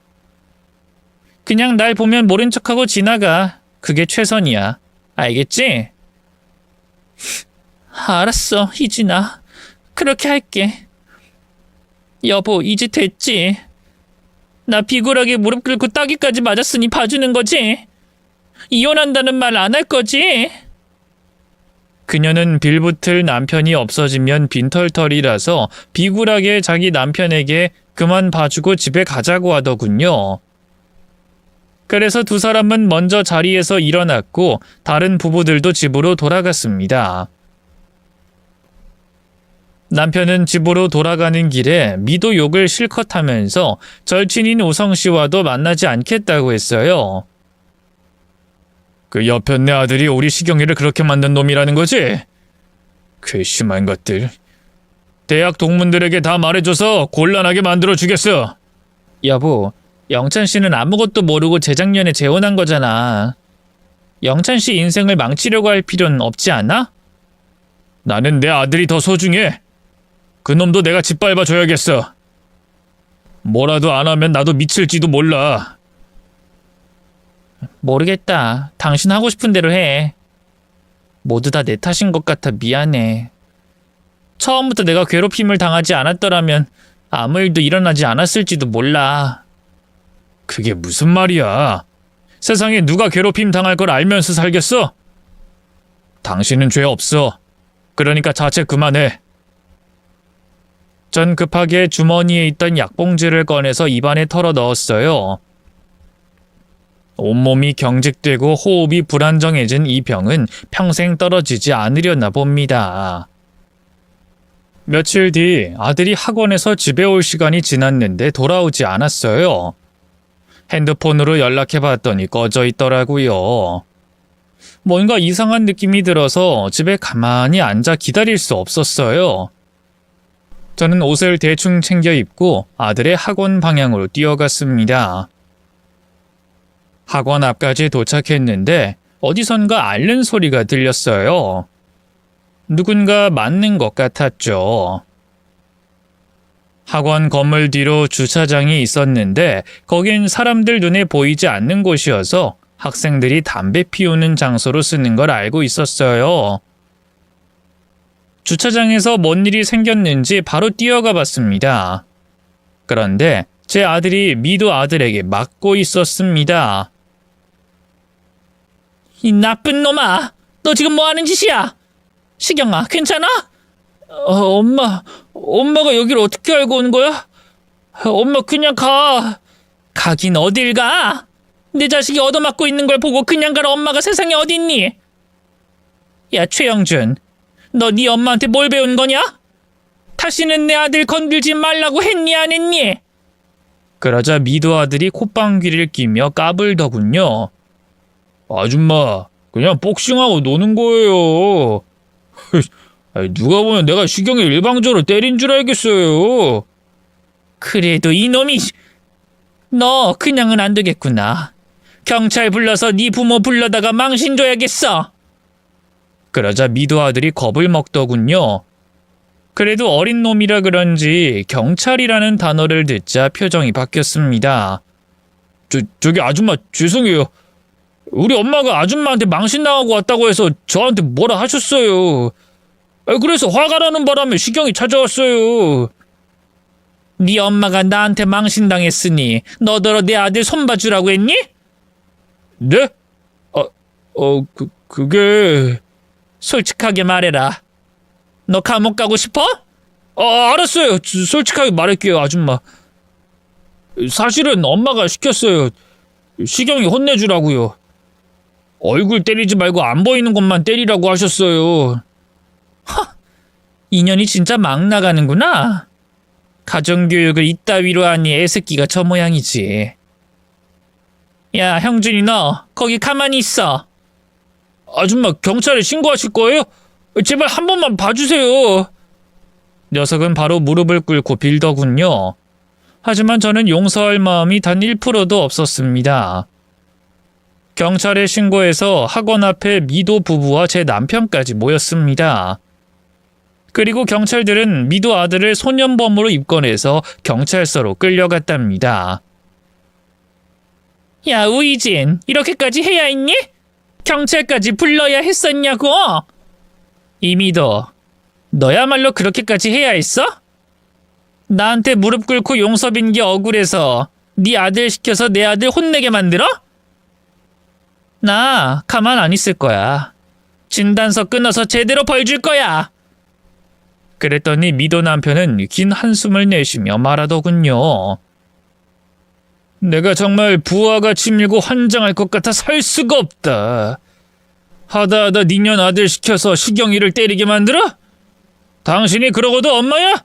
그냥 날 보면 모른 척하고 지나가. 그게 최선이야. 알겠지? 알았어, 희진아. 그렇게 할게. 여보, 이제 됐지? 나 비굴하게 무릎 꿇고 따귀까지 맞았으니 봐주는 거지? 이혼한다는 말 안 할 거지? 그녀는 빌붙을 남편이 없어지면 빈털털이라서 비굴하게 자기 남편에게 그만 봐주고 집에 가자고 하더군요. 그래서 두 사람은 먼저 자리에서 일어났고 다른 부부들도 집으로 돌아갔습니다. 남편은 집으로 돌아가는 길에 미도 욕을 실컷 하면서 절친인 우성 씨와도 만나지 않겠다고 했어요. 그 여편네 아들이 우리 시경이를 그렇게 만든 놈이라는 거지? 괘씸한 것들. 대학 동문들에게 다 말해줘서 곤란하게 만들어 주겠어. 여보, 영찬 씨는 아무것도 모르고 재작년에 재혼한 거잖아. 영찬 씨 인생을 망치려고 할 필요는 없지 않아? 나는 내 아들이 더 소중해. 그놈도 내가 짓밟아 줘야겠어. 뭐라도 안 하면 나도 미칠지도 몰라. 모르겠다. 당신 하고 싶은 대로 해. 모두 다 내 탓인 것 같아 미안해. 처음부터 내가 괴롭힘을 당하지 않았더라면 아무 일도 일어나지 않았을지도 몰라. 그게 무슨 말이야. 세상에 누가 괴롭힘 당할 걸 알면서 살겠어? 당신은 죄 없어. 그러니까 자책 그만해. 전 급하게 주머니에 있던 약봉지를 꺼내서 입안에 털어 넣었어요. 온몸이 경직되고 호흡이 불안정해진 이 병은 평생 떨어지지 않으려나 봅니다. 며칠 뒤 아들이 학원에서 집에 올 시간이 지났는데 돌아오지 않았어요. 핸드폰으로 연락해봤더니 꺼져 있더라고요. 뭔가 이상한 느낌이 들어서 집에 가만히 앉아 기다릴 수 없었어요. 저는 옷을 대충 챙겨 입고 아들의 학원 방향으로 뛰어갔습니다. 학원 앞까지 도착했는데 어디선가 앓는 소리가 들렸어요. 누군가 맞는 것 같았죠. 학원 건물 뒤로 주차장이 있었는데 거긴 사람들 눈에 보이지 않는 곳이어서 학생들이 담배 피우는 장소로 쓰는 걸 알고 있었어요. 주차장에서 뭔 일이 생겼는지 바로 뛰어가 봤습니다. 그런데 제 아들이 미도 아들에게 맞고 있었습니다. 이 나쁜 놈아! 너 지금 뭐 하는 짓이야? 시경아, 괜찮아? 엄마가 여기를 어떻게 알고 온 거야? 엄마 그냥 가. 가긴 어딜 가? 내 자식이 얻어맞고 있는 걸 보고 그냥 가라 엄마가 세상에 어딨니? 야, 최영준. 너 네 엄마한테 뭘 배운 거냐? 다시는 내 아들 건들지 말라고 했니 안 했니? 그러자 미도 아들이 콧방귀를 끼며 까불더군요. 아줌마, 그냥 복싱하고 노는 거예요. 누가 보면 내가 시경이 일방적으로 때린 줄 알겠어요. 그래도 이놈이... 너 그냥은 안 되겠구나. 경찰 불러서 네 부모 불러다가 망신 줘야겠어. 그러자 미도 아들이 겁을 먹더군요. 그래도 어린 놈이라 그런지 경찰이라는 단어를 듣자 표정이 바뀌었습니다. 저기 아줌마 죄송해요. 우리 엄마가 아줌마한테 망신당하고 왔다고 해서 저한테 뭐라 하셨어요. 그래서 화가 나는 바람에 시경이 찾아왔어요. 네 엄마가 나한테 망신당했으니 너더러 내 아들 손봐주라고 했니? 네? 그게... 솔직하게 말해라. 너 감옥 가고 싶어? 알았어요. 솔직하게 말할게요, 아줌마. 사실은 엄마가 시켰어요. 시경이 혼내주라고요. 얼굴 때리지 말고 안 보이는 곳만 때리라고 하셨어요. 인연이 진짜 막 나가는구나. 가정교육을 이따위로 하니 애새끼가 저 모양이지. 야, 형준이 너 거기 가만히 있어. 아줌마 경찰에 신고하실 거예요? 제발 한 번만 봐주세요. 녀석은 바로 무릎을 꿇고 빌더군요. 하지만 저는 용서할 마음이 단 1%도 없었습니다. 경찰에 신고해서 학원 앞에 미도 부부와 제 남편까지 모였습니다. 그리고 경찰들은 미도 아들을 소년범으로 입건해서 경찰서로 끌려갔답니다. 야, 우이진, 이렇게까지 해야 했니? 경찰까지 불러야 했었냐고? 이미도, 너야말로 그렇게까지 해야 했어? 나한테 무릎 꿇고 용서 빈 게 억울해서 네 아들 시켜서 내 아들 혼내게 만들어? 나 가만 안 있을 거야. 진단서 끊어서 제대로 벌 줄 거야. 그랬더니 미도 남편은 긴 한숨을 내쉬며 말하더군요. 내가 정말 부하가 치밀고 환장할 것 같아 살 수가 없다. 하다하다 니년 아들 시켜서 시경이를 때리게 만들어? 당신이 그러고도 엄마야?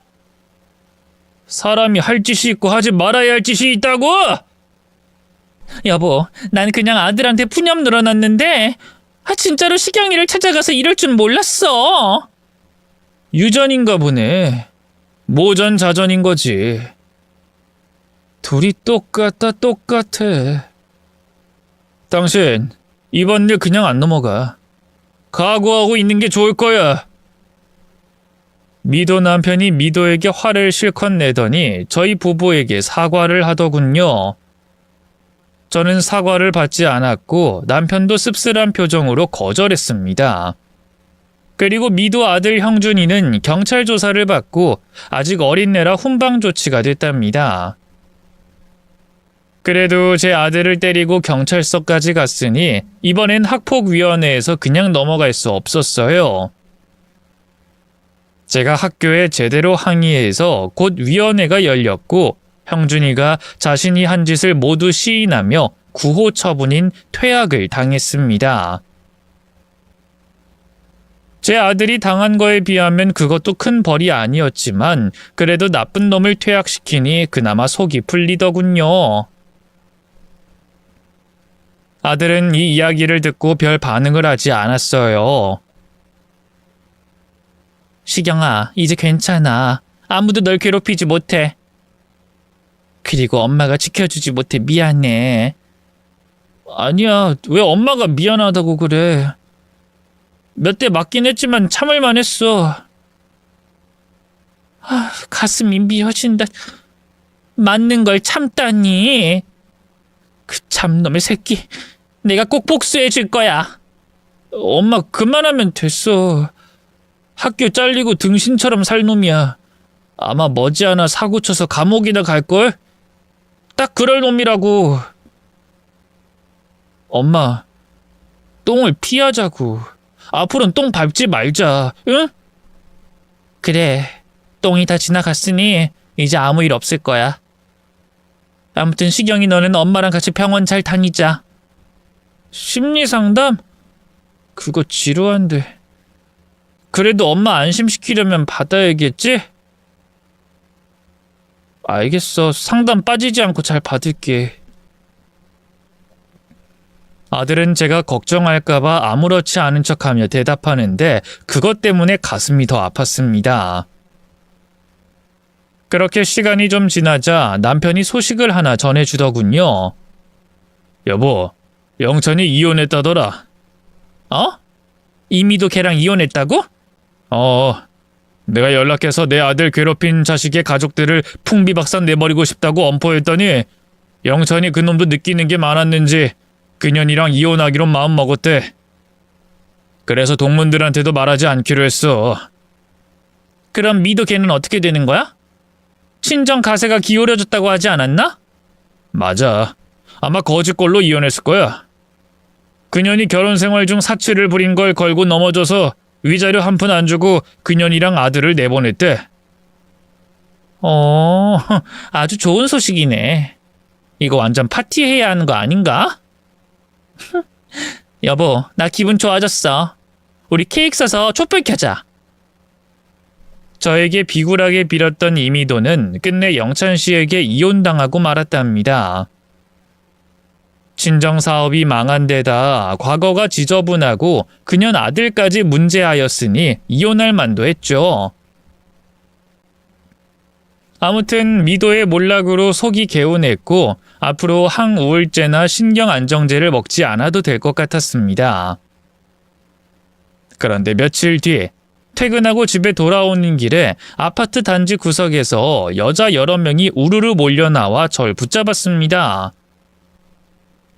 사람이 할 짓이 있고 하지 말아야 할 짓이 있다고? 여보, 난 그냥 아들한테 푸념 늘어났는데 진짜로 시경이를 찾아가서 이럴 줄 몰랐어. 유전인가 보네. 모전자전인 거지. 둘이 똑같다. 당신 이번 일 그냥 안 넘어가. 각오하고 있는 게 좋을 거야. 미도 남편이 미도에게 화를 실컷 내더니 저희 부부에게 사과를 하더군요. 저는 사과를 받지 않았고 남편도 씁쓸한 표정으로 거절했습니다. 그리고 미도 아들 형준이는 경찰 조사를 받고 아직 어린애라 훈방 조치가 됐답니다. 그래도 제 아들을 때리고 경찰서까지 갔으니 이번엔 학폭위원회에서 그냥 넘어갈 수 없었어요. 제가 학교에 제대로 항의해서 곧 위원회가 열렸고 형준이가 자신이 한 짓을 모두 시인하며 구호 처분인 퇴학을 당했습니다. 제 아들이 당한 거에 비하면 그것도 큰 벌이 아니었지만 그래도 나쁜 놈을 퇴학시키니 그나마 속이 풀리더군요. 아들은 이 이야기를 듣고 별 반응을 하지 않았어요. 시경아, 이제 괜찮아. 아무도 널 괴롭히지 못해. 그리고 엄마가 지켜주지 못해 미안해. 아니야, 왜 엄마가 미안하다고 그래. 몇 대 맞긴 했지만 참을만 했어. 가슴이 미어진다. 맞는 걸 참다니. 그 참놈의 새끼. 내가 꼭 복수해 줄 거야. 엄마 그만하면 됐어. 학교 잘리고 등신처럼 살 놈이야. 아마 머지않아 사고 쳐서 감옥이나 갈걸? 딱 그럴 놈이라고. 엄마, 똥을 피하자고. 앞으로는 똥 밟지 말자, 응? 그래, 똥이 다 지나갔으니 이제 아무 일 없을 거야. 아무튼 시경이 너는 엄마랑 같이 병원 잘 다니자. 심리상담? 그거 지루한데. 그래도 엄마 안심시키려면 받아야겠지? 알겠어. 상담 빠지지 않고 잘 받을게. 아들은 제가 걱정할까봐 아무렇지 않은 척하며 대답하는데 그것 때문에 가슴이 더 아팠습니다. 그렇게 시간이 좀 지나자 남편이 소식을 하나 전해주더군요. 여보, 영찬이 이혼했다더라. 어? 이미도 걔랑 이혼했다고? 내가 연락해서 내 아들 괴롭힌 자식의 가족들을 풍비박산 내버리고 싶다고 엄포했더니 영찬이 그놈도 느끼는 게 많았는지 그년이랑 이혼하기로 마음먹었대. 그래서 동문들한테도 말하지 않기로 했어. 그럼 미도 걔는 어떻게 되는 거야? 친정 가세가 기울어졌다고 하지 않았나? 맞아. 아마 거짓골로 이혼했을 거야. 그년이 결혼 생활 중 사치를 부린 걸 걸고 넘어져서 위자료 한 푼 안 주고 그년이랑 아들을 내보냈대. 아주 좋은 소식이네. 이거 완전 파티해야 하는 거 아닌가? 여보, 나 기분 좋아졌어. 우리 케이크 사서 촛불 켜자. 저에게 비굴하게 빌었던 이미도는 끝내 영찬 씨에게 이혼당하고 말았답니다. 친정사업이 망한 데다 과거가 지저분하고 그년 아들까지 문제하였으니 이혼할 만도 했죠. 아무튼 미도의 몰락으로 속이 개운했고 앞으로 항우울제나 신경안정제를 먹지 않아도 될 것 같았습니다. 그런데 며칠 뒤 퇴근하고 집에 돌아오는 길에 아파트 단지 구석에서 여자 여러 명이 우르르 몰려나와 절 붙잡았습니다.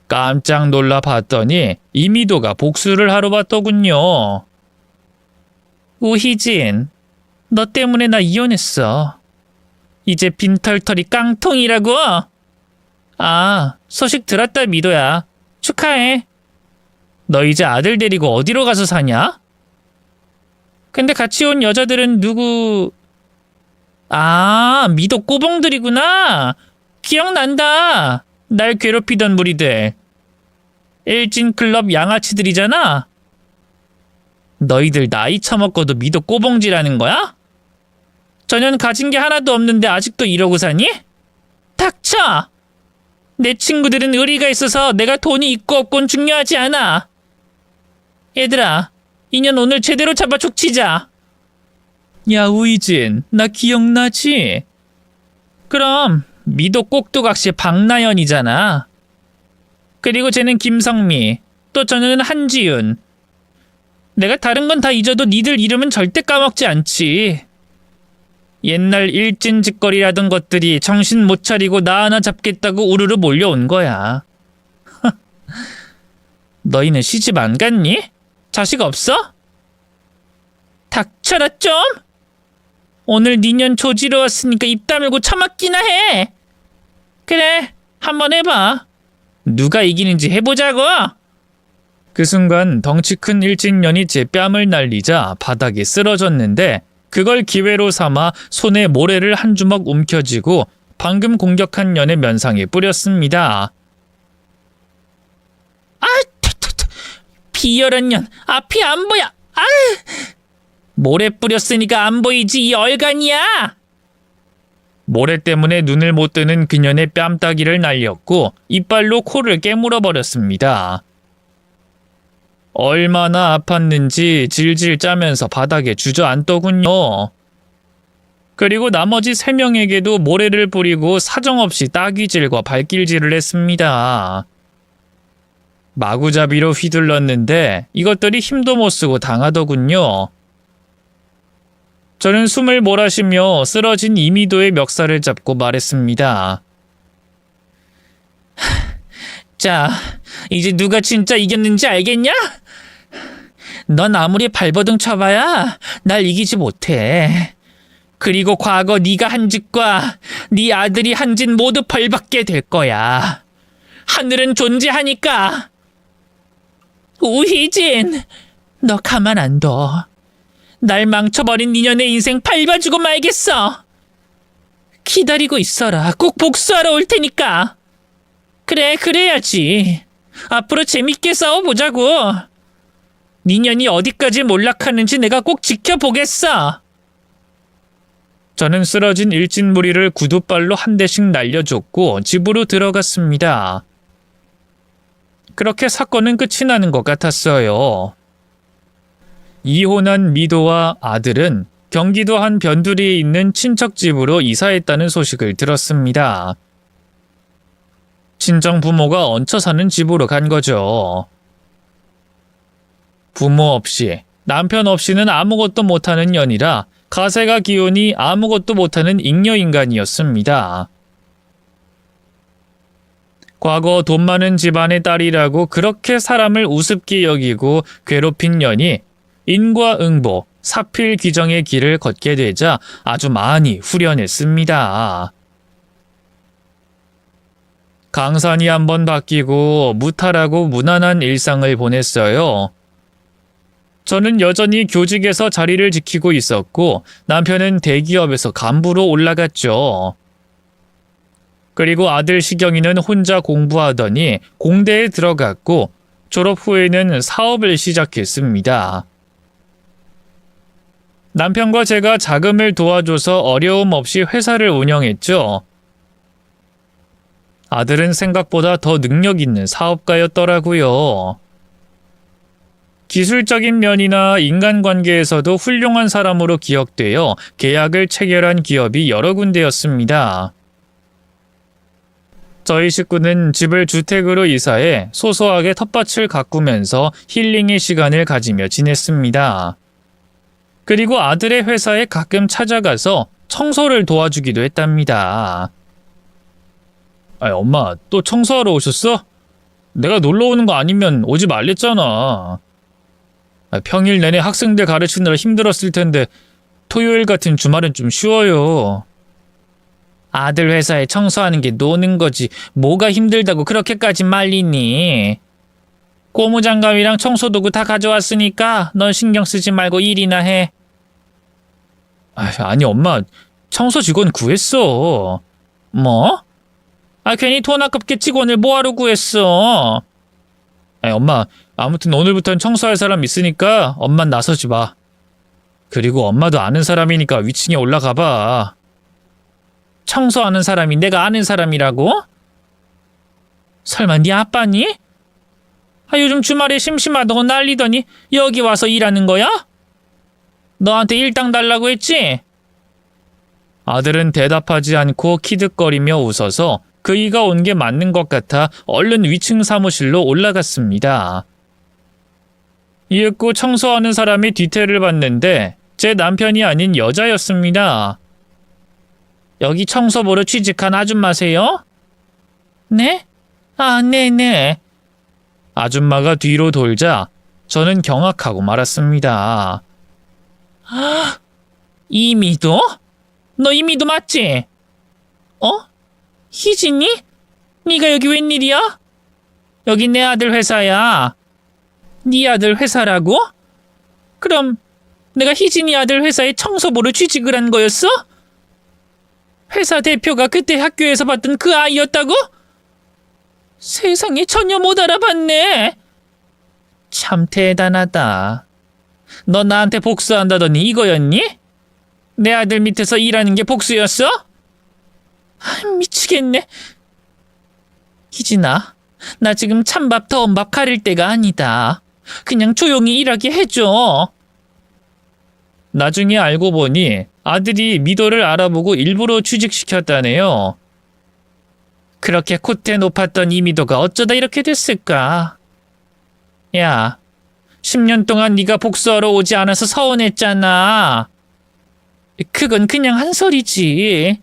깜짝 놀라 봤더니 이미도가 복수를 하러 왔더군요. 우희진, 너 때문에 나 이혼했어. 이제 빈털털이 깡통이라고? 아, 소식 들었다 미도야. 축하해. 너 이제 아들 데리고 어디로 가서 사냐? 근데 같이 온 여자들은 누구... 아, 미도 꼬봉들이구나. 기억난다. 날 괴롭히던 무리들. 일진클럽 양아치들이잖아. 너희들 나이 처먹고도 미도 꼬봉지라는 거야? 전혀 가진 게 하나도 없는데 아직도 이러고 사니? 닥쳐! 내 친구들은 의리가 있어서 내가 돈이 있고 없고는 중요하지 않아. 얘들아, 인연 오늘 제대로 잡아 족치자. 야, 우이진, 나 기억나지? 그럼 미도 꼭두각시 박나연이잖아. 그리고 쟤는 김성미, 또 저녀는 한지윤. 내가 다른 건 다 잊어도 니들 이름은 절대 까먹지 않지. 옛날 일진짓거리라던 것들이 정신 못 차리고 나 하나 잡겠다고 우르르 몰려온 거야. 너희는 시집 안 갔니? 자식 없어? 닥쳐라 좀! 오늘 니년 조지러 왔으니까 입 다물고 처맞기나 해! 그래, 한번 해봐. 누가 이기는지 해보자고! 그 순간 덩치 큰 일진년이 제 뺨을 날리자 바닥에 쓰러졌는데 그걸 기회로 삼아 손에 모래를 한 주먹 움켜쥐고 방금 공격한 년의 면상에 뿌렸습니다. 아, 비열한 년, 앞이 안 보여. 아, 모래 뿌렸으니까 안 보이지 이 얼간이야. 모래 때문에 눈을 못 뜨는 그년의 뺨따기를 날렸고 이빨로 코를 깨물어 버렸습니다. 얼마나 아팠는지 질질 짜면서 바닥에 주저앉더군요. 그리고 나머지 3명에게도 모래를 뿌리고 사정없이 따귀질과 발길질을 했습니다. 마구잡이로 휘둘렀는데 이것들이 힘도 못 쓰고 당하더군요. 저는 숨을 몰아쉬며 쓰러진 이미도의 멱살을 잡고 말했습니다. 자, 이제 누가 진짜 이겼는지 알겠냐? 넌 아무리 발버둥 쳐봐야 날 이기지 못해. 그리고 과거 네가 한 짓과 네 아들이 한 짓 모두 벌받게 될 거야. 하늘은 존재하니까. 우희진, 너 가만 안 둬. 날 망쳐버린 니년의 인생 밟아주고 말겠어. 기다리고 있어라. 꼭 복수하러 올 테니까. 그래, 그래야지. 앞으로 재밌게 싸워보자고. 니년이 어디까지 몰락하는지 내가 꼭 지켜보겠어. 저는 쓰러진 일진무리를 구두발로 한 대씩 날려줬고 집으로 들어갔습니다. 그렇게 사건은 끝이 나는 것 같았어요. 이혼한 미도와 아들은 경기도 한 변두리에 있는 친척 집으로 이사했다는 소식을 들었습니다. 친정 부모가 얹혀 사는 집으로 간 거죠. 부모 없이, 남편 없이는 아무것도 못하는 년이라 가세가 기우니 아무것도 못하는 잉여인간이었습니다. 과거 돈 많은 집안의 딸이라고 그렇게 사람을 우습게 여기고 괴롭힌 년이 인과응보, 사필귀정의 길을 걷게 되자 아주 많이 후련했습니다. 강산이 한번 바뀌고 무탈하고 무난한 일상을 보냈어요. 저는 여전히 교직에서 자리를 지키고 있었고 남편은 대기업에서 간부로 올라갔죠. 그리고 아들 시경이는 혼자 공부하더니 공대에 들어갔고 졸업 후에는 사업을 시작했습니다. 남편과 제가 자금을 도와줘서 어려움 없이 회사를 운영했죠. 아들은 생각보다 더 능력 있는 사업가였더라고요. 기술적인 면이나 인간관계에서도 훌륭한 사람으로 기억되어 계약을 체결한 기업이 여러 군데였습니다. 저희 식구는 집을 주택으로 이사해 소소하게 텃밭을 가꾸면서 힐링의 시간을 가지며 지냈습니다. 그리고 아들의 회사에 가끔 찾아가서 청소를 도와주기도 했답니다. 엄마, 또 청소하러 오셨어? 내가 놀러 오는 거 아니면 오지 말랬잖아. 평일 내내 학생들 가르치느라 힘들었을 텐데 토요일 같은 주말은 좀 쉬어요. 아들 회사에 청소하는 게 노는 거지 뭐가 힘들다고 그렇게까지 말리니. 고무장갑이랑 청소도구 다 가져왔으니까 넌 신경 쓰지 말고 일이나 해. 아니 엄마, 청소 직원 구했어. 뭐? 괜히 돈 아깝게 직원을 뭐하러 구했어. 엄마, 아무튼 오늘부터는 청소할 사람 있으니까 엄만 나서지 마. 그리고 엄마도 아는 사람이니까 위층에 올라가 봐. 청소하는 사람이 내가 아는 사람이라고? 설마 네 아빠니? 요즘 주말에 심심하다고 난리더니 여기 와서 일하는 거야? 너한테 일당 달라고 했지? 아들은 대답하지 않고 키득거리며 웃어서 그이가 온 게 맞는 것 같아 얼른 위층 사무실로 올라갔습니다. 이윽고 청소하는 사람의 뒤태를 봤는데 제 남편이 아닌 여자였습니다. 여기 청소부로 취직한 아줌마세요? 네? 네네. 아줌마가 뒤로 돌자 저는 경악하고 말았습니다. 이미도? 너 이미도 맞지? 희진이? 네가 여기 웬일이야? 여기 내 아들 회사야. 네 아들 회사라고? 그럼 내가 희진이 아들 회사에 청소부로 취직을 한 거였어? 회사 대표가 그때 학교에서 봤던 그 아이였다고? 세상에 전혀 못 알아봤네. 참 대단하다. 너 나한테 복수한다더니 이거였니? 내 아들 밑에서 일하는 게 복수였어? 미치겠네. 희진아, 나 지금 찬밥 더운 밥 가릴 때가 아니다. 그냥 조용히 일하게 해줘. 나중에 알고 보니 아들이 미도를 알아보고 일부러 취직시켰다네요. 그렇게 콧대 높았던 이미도가 어쩌다 이렇게 됐을까? 야, 10년 동안 네가 복수하러 오지 않아서 서운했잖아. 그건 그냥 한 소리지.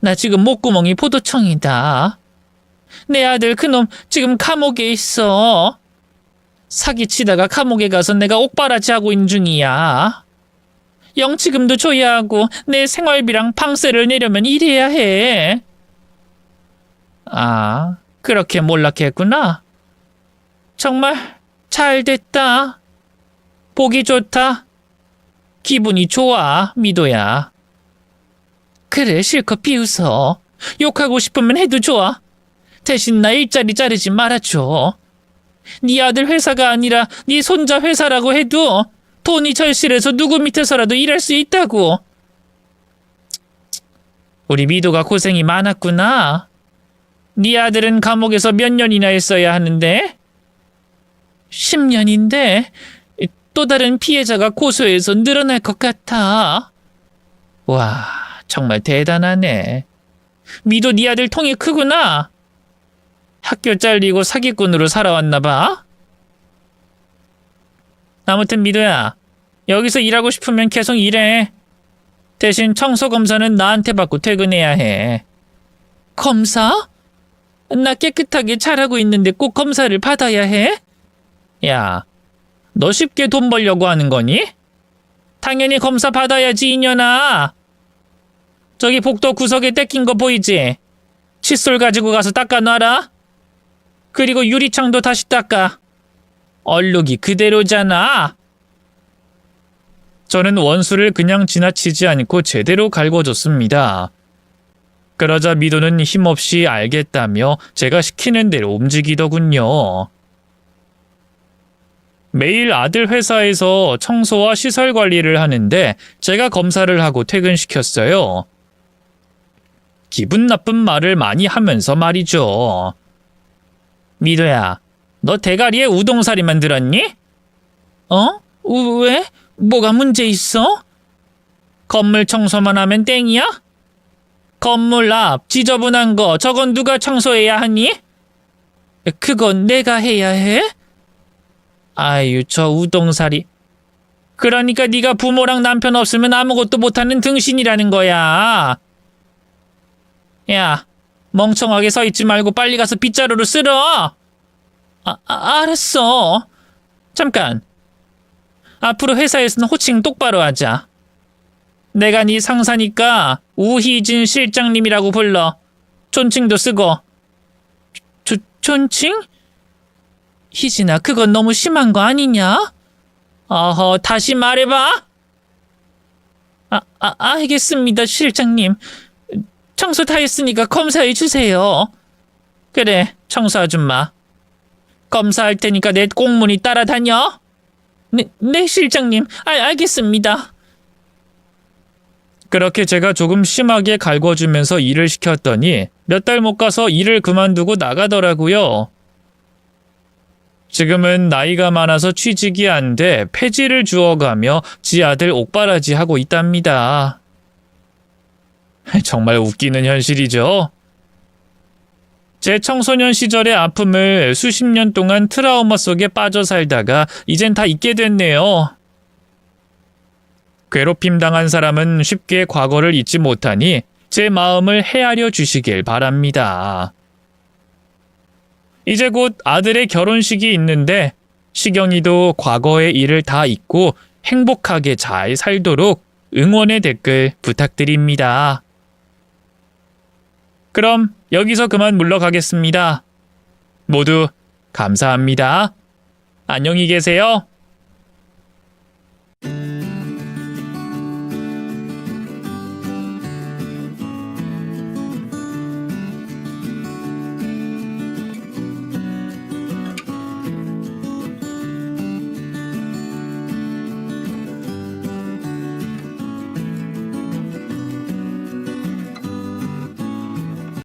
나 지금 목구멍이 포도청이다. 내 아들 그놈 지금 감옥에 있어. 사기치다가 감옥에 가서 내가 옥바라지 하고 있는 중이야. 영치금도 줘야 하고 내 생활비랑 방세를 내려면 일해야 해. 그렇게 몰락했구나. 정말 잘 됐다. 보기 좋다. 기분이 좋아, 미도야. 그래, 실컷 비웃어. 욕하고 싶으면 해도 좋아. 대신 나 일자리 자르지 말아줘. 네 아들 회사가 아니라 네 손자 회사라고 해도 돈이 절실해서 누구 밑에서라도 일할 수 있다고. 우리 미도가 고생이 많았구나. 네 아들은 감옥에서 몇 년이나 있어야 하는데? 10년인데 또 다른 피해자가 고소해서 늘어날 것 같아. 와, 정말 대단하네. 미도 네 아들 통이 크구나. 학교 잘리고 사기꾼으로 살아왔나 봐. 아무튼 미도야, 여기서 일하고 싶으면 계속 일해. 대신 청소 검사는 나한테 받고 퇴근해야 해. 검사? 나 깨끗하게 잘하고 있는데 꼭 검사를 받아야 해? 야, 너 쉽게 돈 벌려고 하는 거니? 당연히 검사 받아야지, 이년아. 저기 복도 구석에 떼낀 거 보이지? 칫솔 가지고 가서 닦아놔라. 그리고 유리창도 다시 닦아. 얼룩이 그대로잖아. 저는 원수를 그냥 지나치지 않고 제대로 갈궈줬습니다. 그러자 미도는 힘없이 알겠다며 제가 시키는 대로 움직이더군요. 매일 아들 회사에서 청소와 시설 관리를 하는데 제가 검사를 하고 퇴근시켰어요. 기분 나쁜 말을 많이 하면서 말이죠. 미도야, 너 대가리에 우동사리만 들었니? 어? 왜? 뭐가 문제 있어? 건물 청소만 하면 땡이야? 건물 앞 지저분한 거 저건 누가 청소해야 하니? 그건 내가 해야 해? 아유, 저 우동살이. 그러니까 네가 부모랑 남편 없으면 아무것도 못하는 등신이라는 거야. 야, 멍청하게 서 있지 말고 빨리 가서 빗자루로 쓸어. 알았어. 잠깐. 앞으로 회사에서는 호칭 똑바로 하자. 내가 네 상사니까 우희진 실장님이라고 불러. 존칭도 쓰고. 존칭? 희진아, 그건 너무 심한 거 아니냐? 어허, 다시 말해봐. 알겠습니다, 실장님. 청소 다 했으니까 검사해 주세요. 그래, 청소 아줌마. 검사할 테니까 내 꽁무니 따라다녀. 네, 실장님. 알겠습니다. 그렇게 제가 조금 심하게 갈궈주면서 일을 시켰더니 몇 달 못 가서 일을 그만두고 나가더라고요. 지금은 나이가 많아서 취직이 안 돼 폐지를 주워가며 지 아들 옥바라지 하고 있답니다. 정말 웃기는 현실이죠. 제 청소년 시절의 아픔을 수십 년 동안 트라우마 속에 빠져 살다가 이젠 다 잊게 됐네요. 괴롭힘 당한 사람은 쉽게 과거를 잊지 못하니 제 마음을 헤아려 주시길 바랍니다. 이제 곧 아들의 결혼식이 있는데 시경이도 과거의 일을 다 잊고 행복하게 잘 살도록 응원의 댓글 부탁드립니다. 그럼 여기서 그만 물러가겠습니다. 모두 감사합니다. 안녕히 계세요.